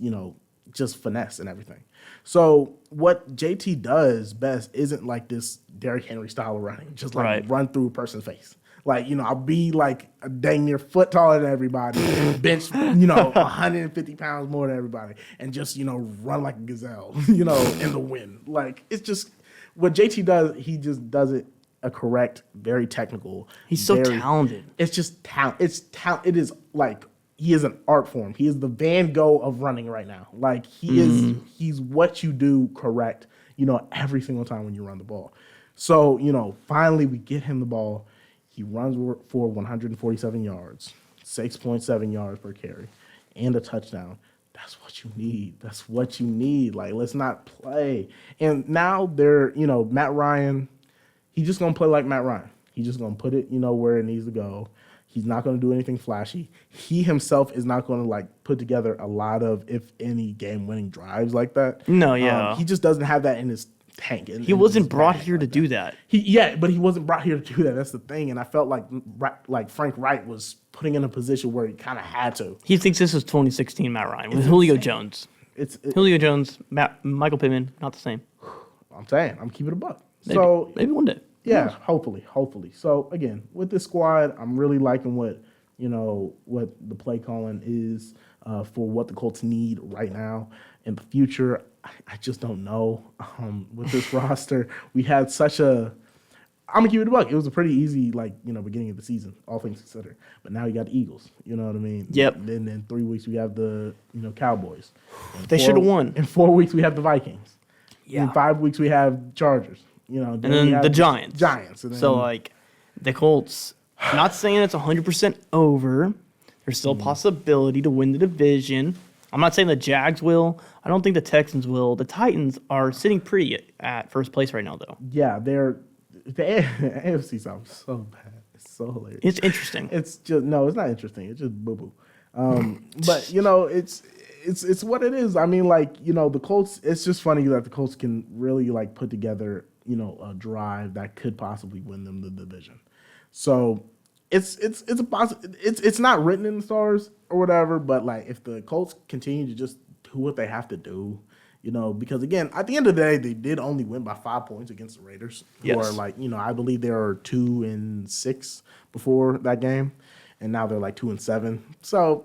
finesse and everything. So what JT does best isn't this Derrick Henry style of running, just run through a person's face. I'll be a dang near foot taller than everybody, bench, 150 pounds more than everybody, and just, run like a gazelle, in the wind. It's just what JT does, he just does it a correct, very technical. He's so talented. It's just talent. It's talent. It is he is an art form. He is the Van Gogh of running right now. He's what you do correct, every single time when you run the ball. So, finally we get him the ball. He runs for 147 yards, 6.7 yards per carry, and a touchdown. That's what you need. That's what you need. Let's not play. And now they're, Matt Ryan, he's just going to play like Matt Ryan. He's just going to put it, where it needs to go. He's not going to do anything flashy. He himself is not going to put together a lot of, if any, game-winning drives like that. No, yeah. He just doesn't have that in his tank. He wasn't brought here to do that. But he wasn't brought here to do that. That's the thing. And I felt like Frank Wright was putting in a position where he kind of had to. He thinks this is 2016 Matt Ryan with Julio Jones. Julio Jones, Michael Pittman, not the same. I'm saying, I'm keeping it a buck. Maybe one day. Yeah, hopefully. So again, with this squad, I'm really liking what the play calling is for what the Colts need right now. In the future, I just don't know. With this roster, we had such a. I'm gonna keep it a buck. It was a pretty easy, beginning of the season, all things considered. But now you got the Eagles. You know what I mean? Yep. Then in 3 weeks we have the Cowboys. They should have won. In 4 weeks we have the Vikings. Yeah. In 5 weeks we have Chargers. And then the Giants. And then, so, the Colts, not saying it's 100% over. There's still a possibility to win the division. I'm not saying the Jags will. I don't think the Texans will. The Titans are sitting pretty at first place right now, though. Yeah, the AFC sounds so bad. It's so hilarious. It's interesting. It's just, no, it's not interesting. It's just boo-boo. But, it's what it is. I mean, the Colts, it's just funny that the Colts can really, put together a drive that could possibly win them the division. So it's not written in the stars or whatever, but if the Colts continue to just do what they have to do, because again, at the end of the day, they did only win by 5 points against the Raiders. Yes. Or I believe they were 2-6 before that game, and now they're 2-7. So,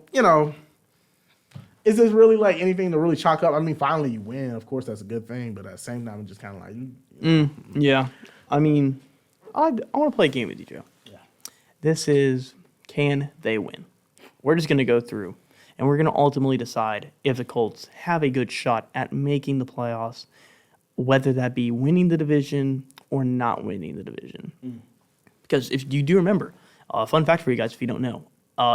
is this really anything to really chalk up? I mean, finally you win. Of course, that's a good thing, but at the same time, it's just kind of yeah. I mean, I want to play a game with you, Joe. Yeah. This is, can they win? We're just going to go through, and we're going to ultimately decide if the Colts have a good shot at making the playoffs, whether that be winning the division or not winning the division. Because if you do remember, fun fact for you guys if you don't know,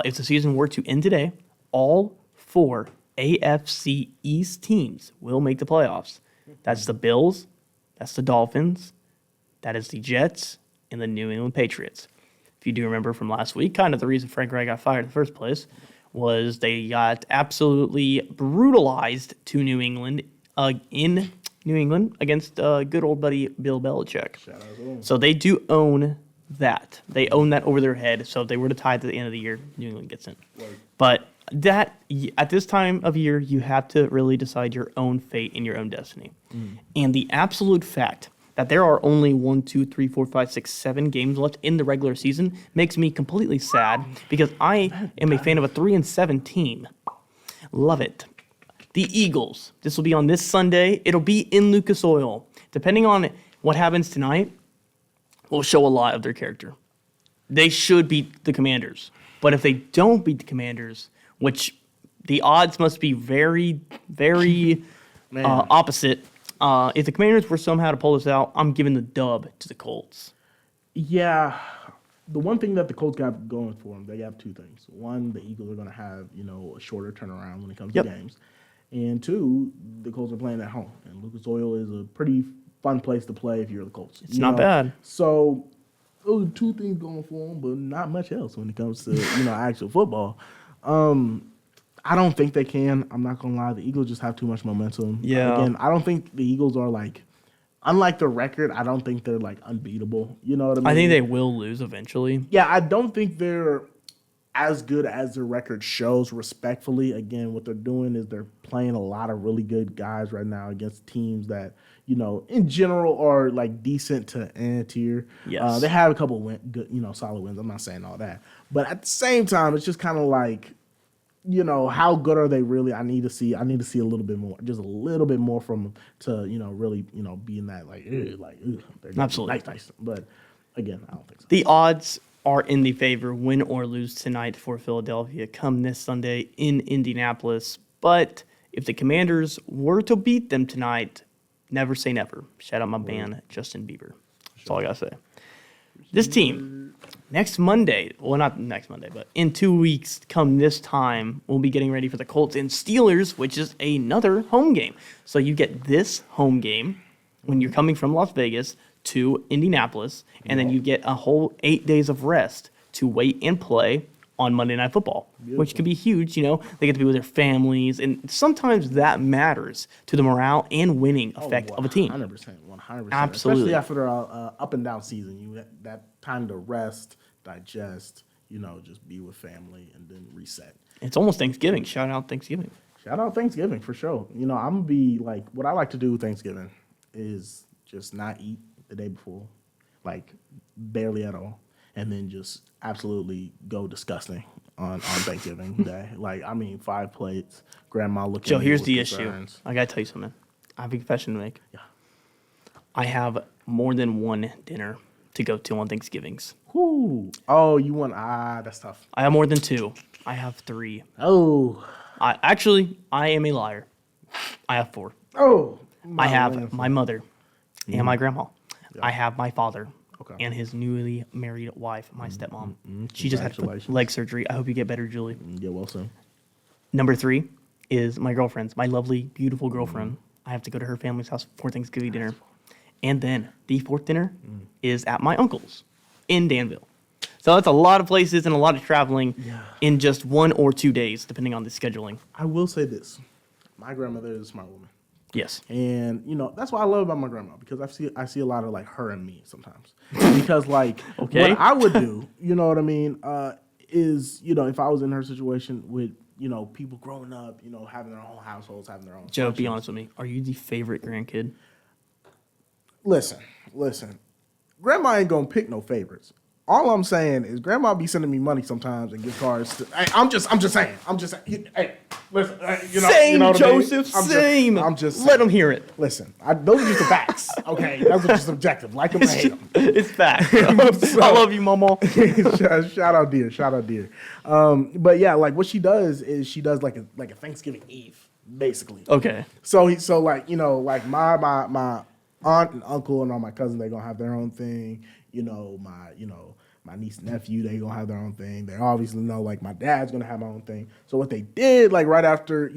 if the season were to end today, all 4 AFC East teams will make the playoffs. That's the Bills, that's the Dolphins, that is the Jets, and the New England Patriots. If you do remember from last week, kind of the reason Frank Reich got fired in the first place was they got absolutely brutalized to New England in New England against good old buddy Bill Belichick. So they do own that. They own that over their head. So if they were to tie at the end of the year, New England gets in. Right. But that at this time of year, you have to really decide your own fate and your own destiny. And the absolute fact that there are only 1, 2, 3, 4, 5, 6, 7 games left in the regular season makes me completely sad because I am a fan of a 3-7 team. Love it. The Eagles. This will be on this Sunday. It'll be in Lucas Oil. Depending on what happens tonight, will show a lot of their character. They should beat the Commanders. But if they don't beat the Commanders, which the odds must be very, very opposite. If the Commanders were somehow to pull this out, I'm giving the dub to the Colts. Yeah. The one thing that the Colts got going for them, they have 2 things. One, the Eagles are going to have, a shorter turnaround when it comes to games. And 2, the Colts are playing at home. And Lucas Oil is a pretty fun place to play if you're the Colts. It's not bad. So those are 2 things going for them, but not much else when it comes to, actual football. I don't think they can. I'm not going to lie. The Eagles just have too much momentum. Yeah. Again, I don't think the Eagles are unlike the record, I don't think they're unbeatable. You know what I mean? I think they will lose eventually. Yeah, I don't think they're as good as their record shows, respectfully. Again, what they're doing is they're playing a lot of really good guys right now against teams that, in general are decent to tier. Yes. They have a couple good, solid wins. I'm not saying all that. But at the same time, it's just kind of how good are they really? I need to see a little bit more, just a little bit more from them to, really, be in that they're absolutely nice. But again, I don't think so. The odds are in the favor, win or lose tonight for Philadelphia come this Sunday in Indianapolis. But if the Commanders were to beat them tonight, never say never. Shout out my man, Justin Bieber. That's all I got to say. This team, next Monday, well, not next Monday, but in 2 weeks, come this time, we'll be getting ready for the Colts and Steelers, which is another home game. So you get this home game when you're coming from Las Vegas to Indianapolis, and then you get a whole 8 days of rest to wait and play on Monday Night Football, which can be huge. They get to be with their families, and sometimes that matters to the morale and winning effect of a team. 100%. Absolutely. Especially after an up and down season, you have that time to rest, digest, just be with family and then reset. It's almost Thanksgiving. Shout out Thanksgiving. Shout out Thanksgiving for sure. I'm gonna be what I like to do with Thanksgiving is just not eat the day before, barely at all, and then just absolutely go disgusting on Thanksgiving Day. 5 plates, grandma looking. Joe, at me here's with the concerns. issue. I gotta tell you something. I have a confession to make. Yeah. I have more than one dinner to go to on Thanksgivings. Whoo. Oh, you want that's tough. I have more than 2. I have 3. Oh. I am a liar. I have 4. Oh. I have my mother and my grandma. Yeah. I have my father Okay. and his newly married wife, my stepmom. She just had leg surgery. I hope you get better, Julie. Get well soon. Number 3 is my girlfriend's, my lovely, beautiful girlfriend. I have to go to her family's house for Thanksgiving dinner. And then the 4th dinner is at my uncle's in Danville. So that's a lot of places and a lot of traveling in just 1 or 2 days, depending on the scheduling. I will say this. My grandmother is a smart woman. Yes. And, that's what I love about my grandma, because I see a lot of, her and me sometimes. Because, what I would do, you know what I mean, is, if I was in her situation with, people growing up, having their own households, having their own Joe, functions. be honest with me. Are you the favorite grandkid? Listen. Grandma ain't gonna pick no favorites. All I'm saying is grandma be sending me money sometimes and gift cards. I'm just saying. Hey, listen. Same, what Joseph. I mean? Same. I'm just saying. Let them hear it. Listen, those are just the facts. Okay, those are just subjective. Like them or hate them. It's fact. I love you, Mama. Shout out, dear. But yeah, what she does is she does like a Thanksgiving Eve, basically. Okay. So my aunt and uncle and all my cousins, they're gonna have their own thing. My niece and nephew, they gonna have their own thing. They obviously know like my dad's gonna have my own thing. So what they did, like right after,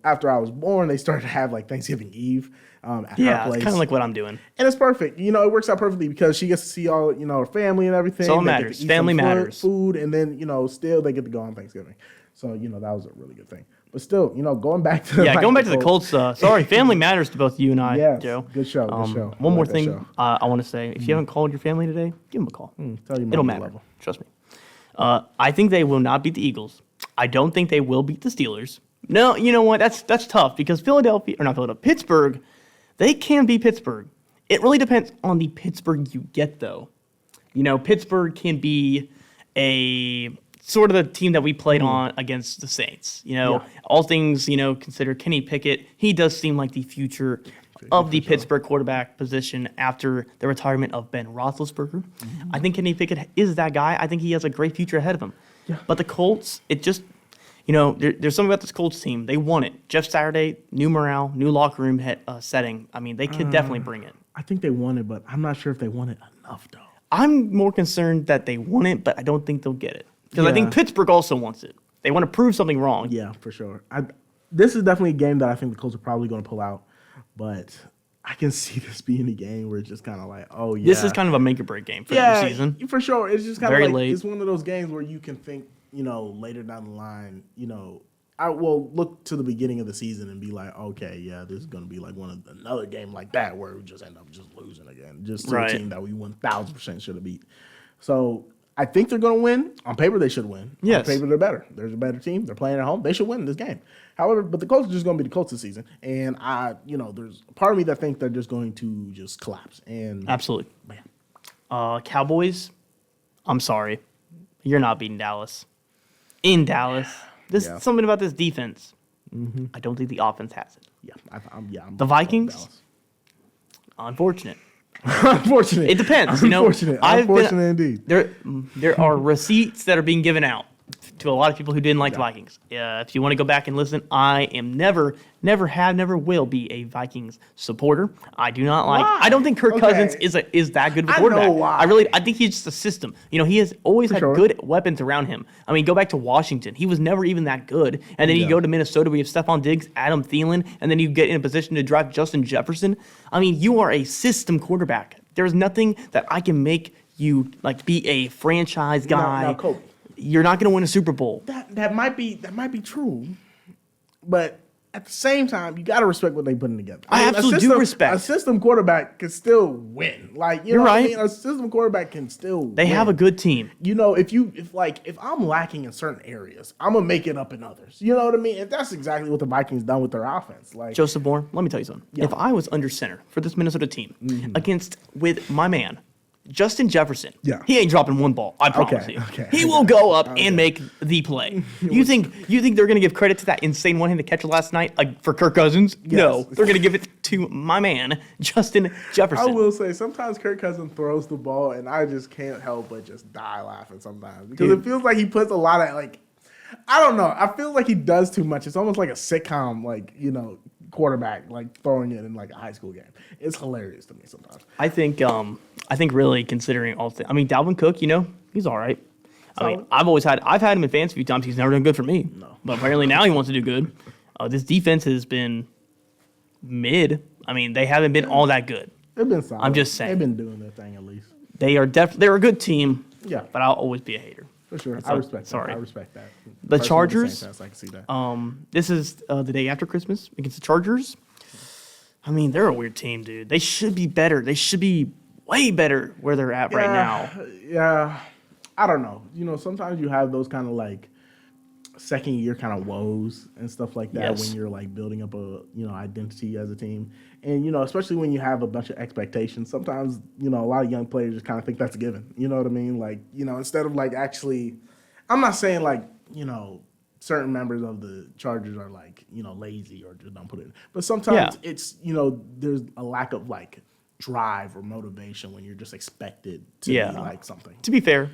after I was born, they started to have like Thanksgiving Eve at her place. It's kind of like what I'm doing. And it's perfect. It works out perfectly because she gets to see all, her family and everything. So it They get matters. to eat Family some matters. Food, and then, still they get to go on Thanksgiving. So, that was a really good thing. But still, going back to Going back to the Colts. Sorry, family matters to both you and I, yes, Joe. good show. One more thing I want to say. If you haven't called your family today, give them a call. Tell your It'll mom you matter. love 'em. Trust me. I think they will not beat the Eagles. I don't think they will beat the Steelers. No, you know what? That's tough because Pittsburgh, they can beat Pittsburgh. It really depends on the Pittsburgh you get, though. Pittsburgh can be a sort of the team that we played on against the Saints. All things, consider Kenny Pickett. He does seem like the future of the Pittsburgh quarterback position after the retirement of Ben Roethlisberger. I think Kenny Pickett is that guy. I think he has a great future ahead of him. Yeah. But the Colts, it just, there's something about this Colts team. They won it. Jeff Saturday, new morale, new locker room setting. I mean, they could definitely bring it. I think they won it, but I'm not sure if they won it enough, though. I'm more concerned that they won it, but I don't think they'll get it. Because I think Pittsburgh also wants it. They want to prove something wrong. Yeah, for sure. This is definitely a game that I think the Colts are probably going to pull out, but I can see this being a game where it's just kind of like, oh, yeah. This is kind of a make or break game for the season. For sure. It's just kind Very of like, late. It's one of those games where you can think, later down the line, I will look to the beginning of the season and be like, okay, yeah, this is going to be like another game like that where we just end up just losing again, just to a team that we 1,000% should have beat. So I think they're going to win. On paper, they should win. Yes. On paper, they're better. There's a better team. They're playing at home. They should win this game. However, but the Colts are just going to be the Colts this season. And there's a part of me that think they're just going to just collapse. And Absolutely. Cowboys, I'm sorry. You're not beating Dallas. In Dallas. Something about this defense. I don't think the offense has it. Yeah. I'm The Vikings? Dallas. Unfortunate. Unfortunate. It depends. Unfortunate indeed. There are receipts that are being given out to a lot of people who didn't like the Vikings. If you want to go back and listen, I am never will be a Vikings supporter. I do not like. Why? I don't think Kirk Cousins is that good of a quarterback. I know why. I think he's just a system. He has always had good weapons around him. I mean, go back to Washington. He was never even that good. And then you go to Minnesota where you have Stephon Diggs, Adam Thielen, and then you get in a position to draft Justin Jefferson. I mean, you are a system quarterback. There's nothing that I can make you be a franchise guy. Now, Coby, you're not going to win a Super Bowl. That might be true, but at the same time, you got to respect what they're putting together. I absolutely do respect. A system quarterback can still win. You're right. What I mean? A system quarterback can still win. They have a good team. If I'm lacking in certain areas, I'm gonna make it up in others. You know what I mean? If that's exactly what the Vikings done with their offense. Joseph Moore, let me tell you something. Yeah. If I was under center for this Minnesota team with my man, Justin Jefferson, he ain't dropping one ball. I promise you. He will go up and make the play. You think they're going to give credit to that insane one-handed catch last night for Kirk Cousins? Yes. No, they're going to give it to my man, Justin Jefferson. I will say sometimes Kirk Cousins throws the ball, and I just can't help but just die laughing sometimes because it feels like he puts a lot of I don't know. I feel like he does too much. It's almost like a sitcom, quarterback throwing it in a high school game. It's hilarious to me sometimes. I think really considering all things. I mean, Dalvin Cook, he's all right. I've had him in fantasy a few times. He's never done good for me. No. But apparently now he wants to do good. This defense has been mid. I mean, they haven't been all that good. They've been solid. I'm just saying. They've been doing their thing at least. They're a good team. Yeah. But I'll always be a hater. For sure. I respect that. I respect that. The Chargers. I can see that. This is the day after Christmas against the Chargers. I mean, they're a weird team, dude. They should be better. They should be way better where they're at right now. Yeah. I don't know. Sometimes you have those kind of second year kind of woes and stuff like that when you're building up a identity as a team. And especially when you have a bunch of expectations, sometimes a lot of young players just kind of think that's a given. You know what I mean? Instead of actually, I'm not saying certain members of the Chargers are lazy or just don't put it in. But sometimes it's there's a lack of drive or motivation when you're just expected to be something. To be fair,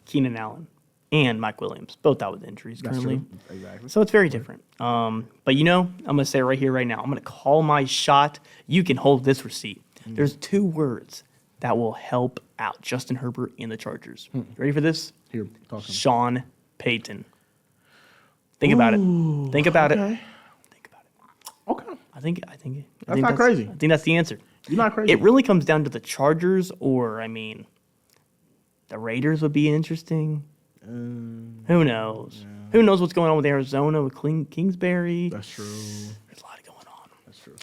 Keenan Allen and Mike Williams both out with injuries currently. True. Exactly. So it's very different. But I'm going to say right here, right now, I'm going to call my shot. You can hold this receipt. There's 2 words that will help out Justin Herbert and the Chargers. You ready for this? Here, talking. Sean Payton. Think about it. Think about it. Okay. Think about it. Okay. I think That's not crazy. I think that's the answer. You're not crazy. It really comes down to the Chargers, or the Raiders would be interesting. Who knows? Yeah. Who knows what's going on with Arizona with Kingsbury? That's true. There's a lot going on. That's true.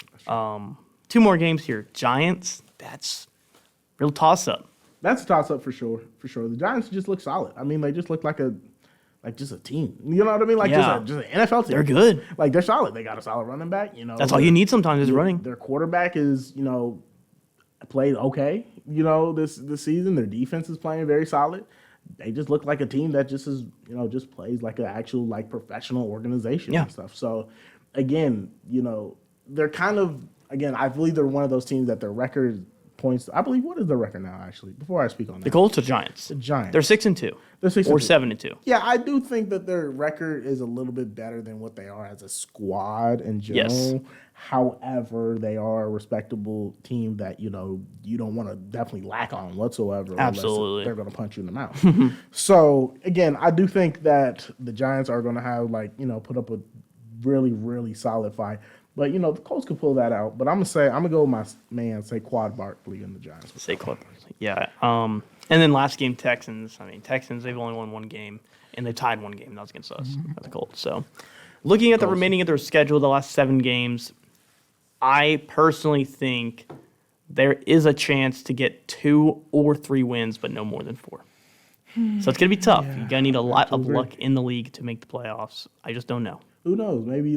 2 more games here. Giants. That's real toss up. That's a toss up for sure. For sure. The Giants just look solid. I mean, they just look like just a team. You know what I mean? Like just an NFL team. They're good. Like they're solid. They got a solid running back. That's all you need sometimes is running. Their quarterback is played okay. This season. Their defense is playing very solid. They just look like a team that just is just plays like an actual professional organization and stuff. So again, they're kind of I believe they're one of those teams that their record points. I believe what is their record now actually? Before I speak on that, the Colts or Giants. The Giants. They're 6-2. They're 6 or 7-2. Yeah, I do think that their record is a little bit better than what they are as a squad in general. Yes. However, they are a respectable team that you don't want to definitely lack on whatsoever. Absolutely, they're going to punch you in the mouth. So again, I do think that the Giants are going to have put up a really really solid fight. But the Colts could pull that out. But I'm gonna go with my man Saquon Barkley and the Giants. Saquon Barkley, yeah. And then last game, Texans. Texans, they've only won 1 game, and they tied 1 game. That was against us, the Colts. So, looking at the remaining of their schedule, the last 7 games, I personally think there is a chance to get 2 or 3 wins, but no more than 4. So it's gonna be tough. You're gonna need a lot of luck in the league to make the playoffs. I just don't know. Who knows? Maybe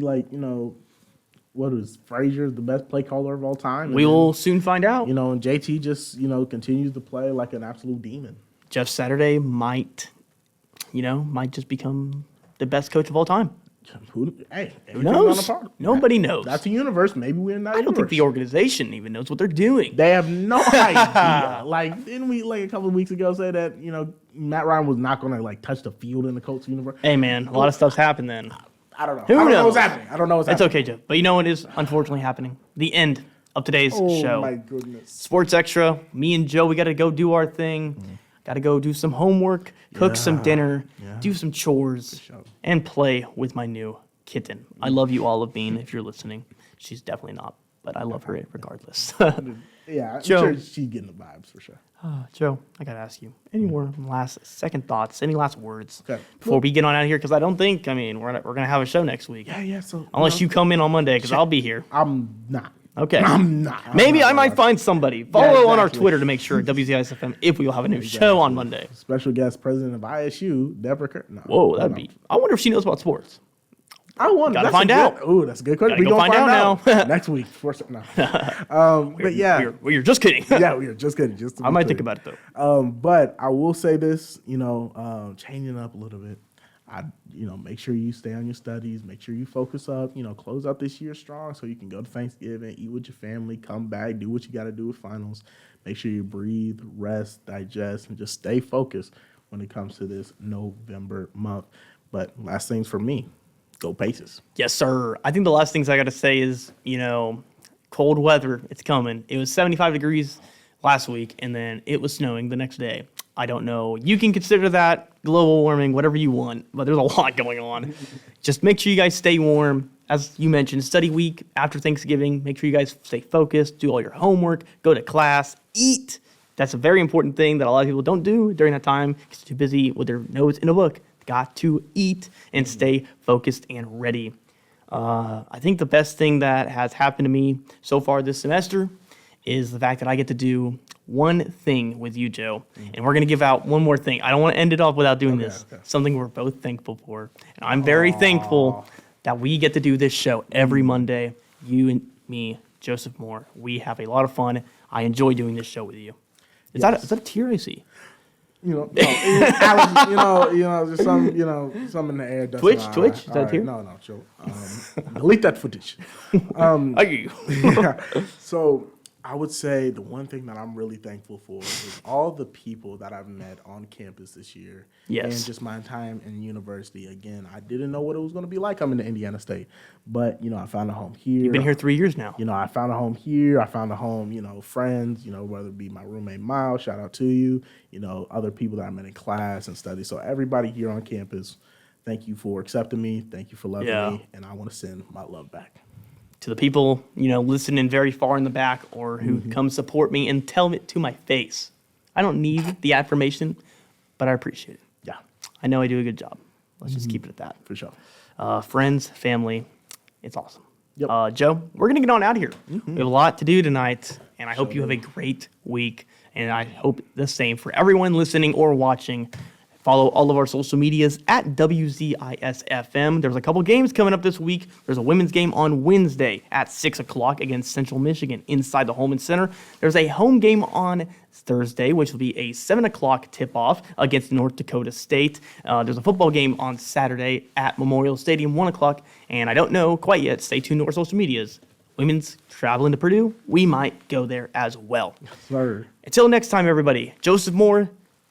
what is Frazier the best play caller of all time? We will soon find out. And JT just continues to play like an absolute demon. Jeff Saturday might just become the best coach of all time. Who knows? Nobody knows. That's a universe. Maybe we're in that. I don't think the organization even knows what they're doing. They have no idea. Didn't we a couple of weeks ago say that Matt Ryan was not going to touch the field in the Colts universe? Hey man, a lot of stuff's happened then. I don't know. Who knows? I don't know what's happening. I don't know what's happening. It's okay, Jeff. But you know what is unfortunately happening? The end of today's show. Oh, my goodness. Sports Extra. Me and Joe, we got to go do our thing. Got to go do some homework, cook some dinner, do some chores, and play with my new kitten. I love you, Olive Bean, if you're listening. She's definitely not, but I love her regardless. Yeah, I'm Joe, sure she's getting the vibes for sure. Joe, I got to ask you, any more second thoughts, any last words Okay. before we get on out of here? Because I don't think, we're gonna have a show next week. Yeah. So Unless you come in on Monday, because I'll be here. I'm not. Okay. I'm not. Maybe I might find somebody. Follow on our exactly. Twitter to make sure at WZIS-FM if we will have a new show on Monday. Special guest president of ISU, Deborah Kerr. No, Whoa, that'd be. I wonder if she knows about sports. I wonder. Gotta find out. Ooh, that's a good question. Gotta We go gonna find out now. Next week. No. But yeah, We're just kidding. yeah, we are just kidding. I might think about it though. But I will say this, changing up a little bit. Make sure you stay on your studies. Make sure you focus up. Close out this year strong so you can go to Thanksgiving, eat with your family, come back, do what you got to do with finals. Make sure you breathe, rest, digest, and just stay focused when it comes to this November month. But last things for me, go Pacers. Yes, sir. I think the last things I got to say is, cold weather. It's coming. It was 75 degrees last week, and then it was snowing the next day. I don't know. You can consider that global warming, whatever you want, but there's a lot going on. Just make sure you guys stay warm. As you mentioned, study week after Thanksgiving. Make sure you guys stay focused, do all your homework, go to class, eat. That's a very important thing that a lot of people don't do during that time because they're too busy with their notes in a book. Got to eat and stay focused and ready. I think the best thing that has happened to me so far this semester is the fact that I get to do one thing with you, Joe. And we're going to give out one more thing. I don't want to end it off without doing this. Okay. Something we're both thankful for. And I'm very thankful that we get to do this show every Monday. You and me, Joseph Moore. We have a lot of fun. I enjoy doing this show with you. Is that a tear I see? Alex, just some in the air. Twitch? Is that right. here? No, Joe. Delete that footage. Are you? Yeah. So, I would say the one thing that I'm really thankful for is all the people that I've met on campus this year. Yes. And just my time in university. Again, I didn't know what it was going to be like coming to Indiana State. But, I found a home here. You've been here 3 years now. I found a home here. I found a home, friends, whether it be my roommate Miles, shout out to you, other people that I met in class and study. So everybody here on campus, thank you for accepting me. Thank you for loving me. And I want to send my love back. To the people, listening very far in the back or who come support me and tell it to my face. I don't need the affirmation, but I appreciate it. Yeah. I know I do a good job. Let's just keep it at that. For sure. Friends, family, it's awesome. Yep. Joe, we're going to get on out of here. We have a lot to do tonight, and I hope you have a great week. And I hope the same for everyone listening or watching. Follow all of our social medias at WZIS-FM. There's a couple games coming up this week. There's a women's game on Wednesday at 6 o'clock against Central Michigan inside the Holman Center. There's a home game on Thursday, which will be a 7 o'clock tip-off against North Dakota State. There's a football game on Saturday at Memorial Stadium, 1 o'clock. And I don't know quite yet. Stay tuned to our social medias. Women's traveling to Purdue. We might go there as well. Yes, sir. Until next time, everybody. Joseph Moore,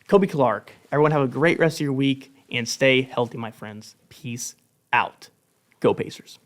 Coby Clark. Everyone have a great rest of your week and stay healthy, my friends. Peace out. Go Pacers.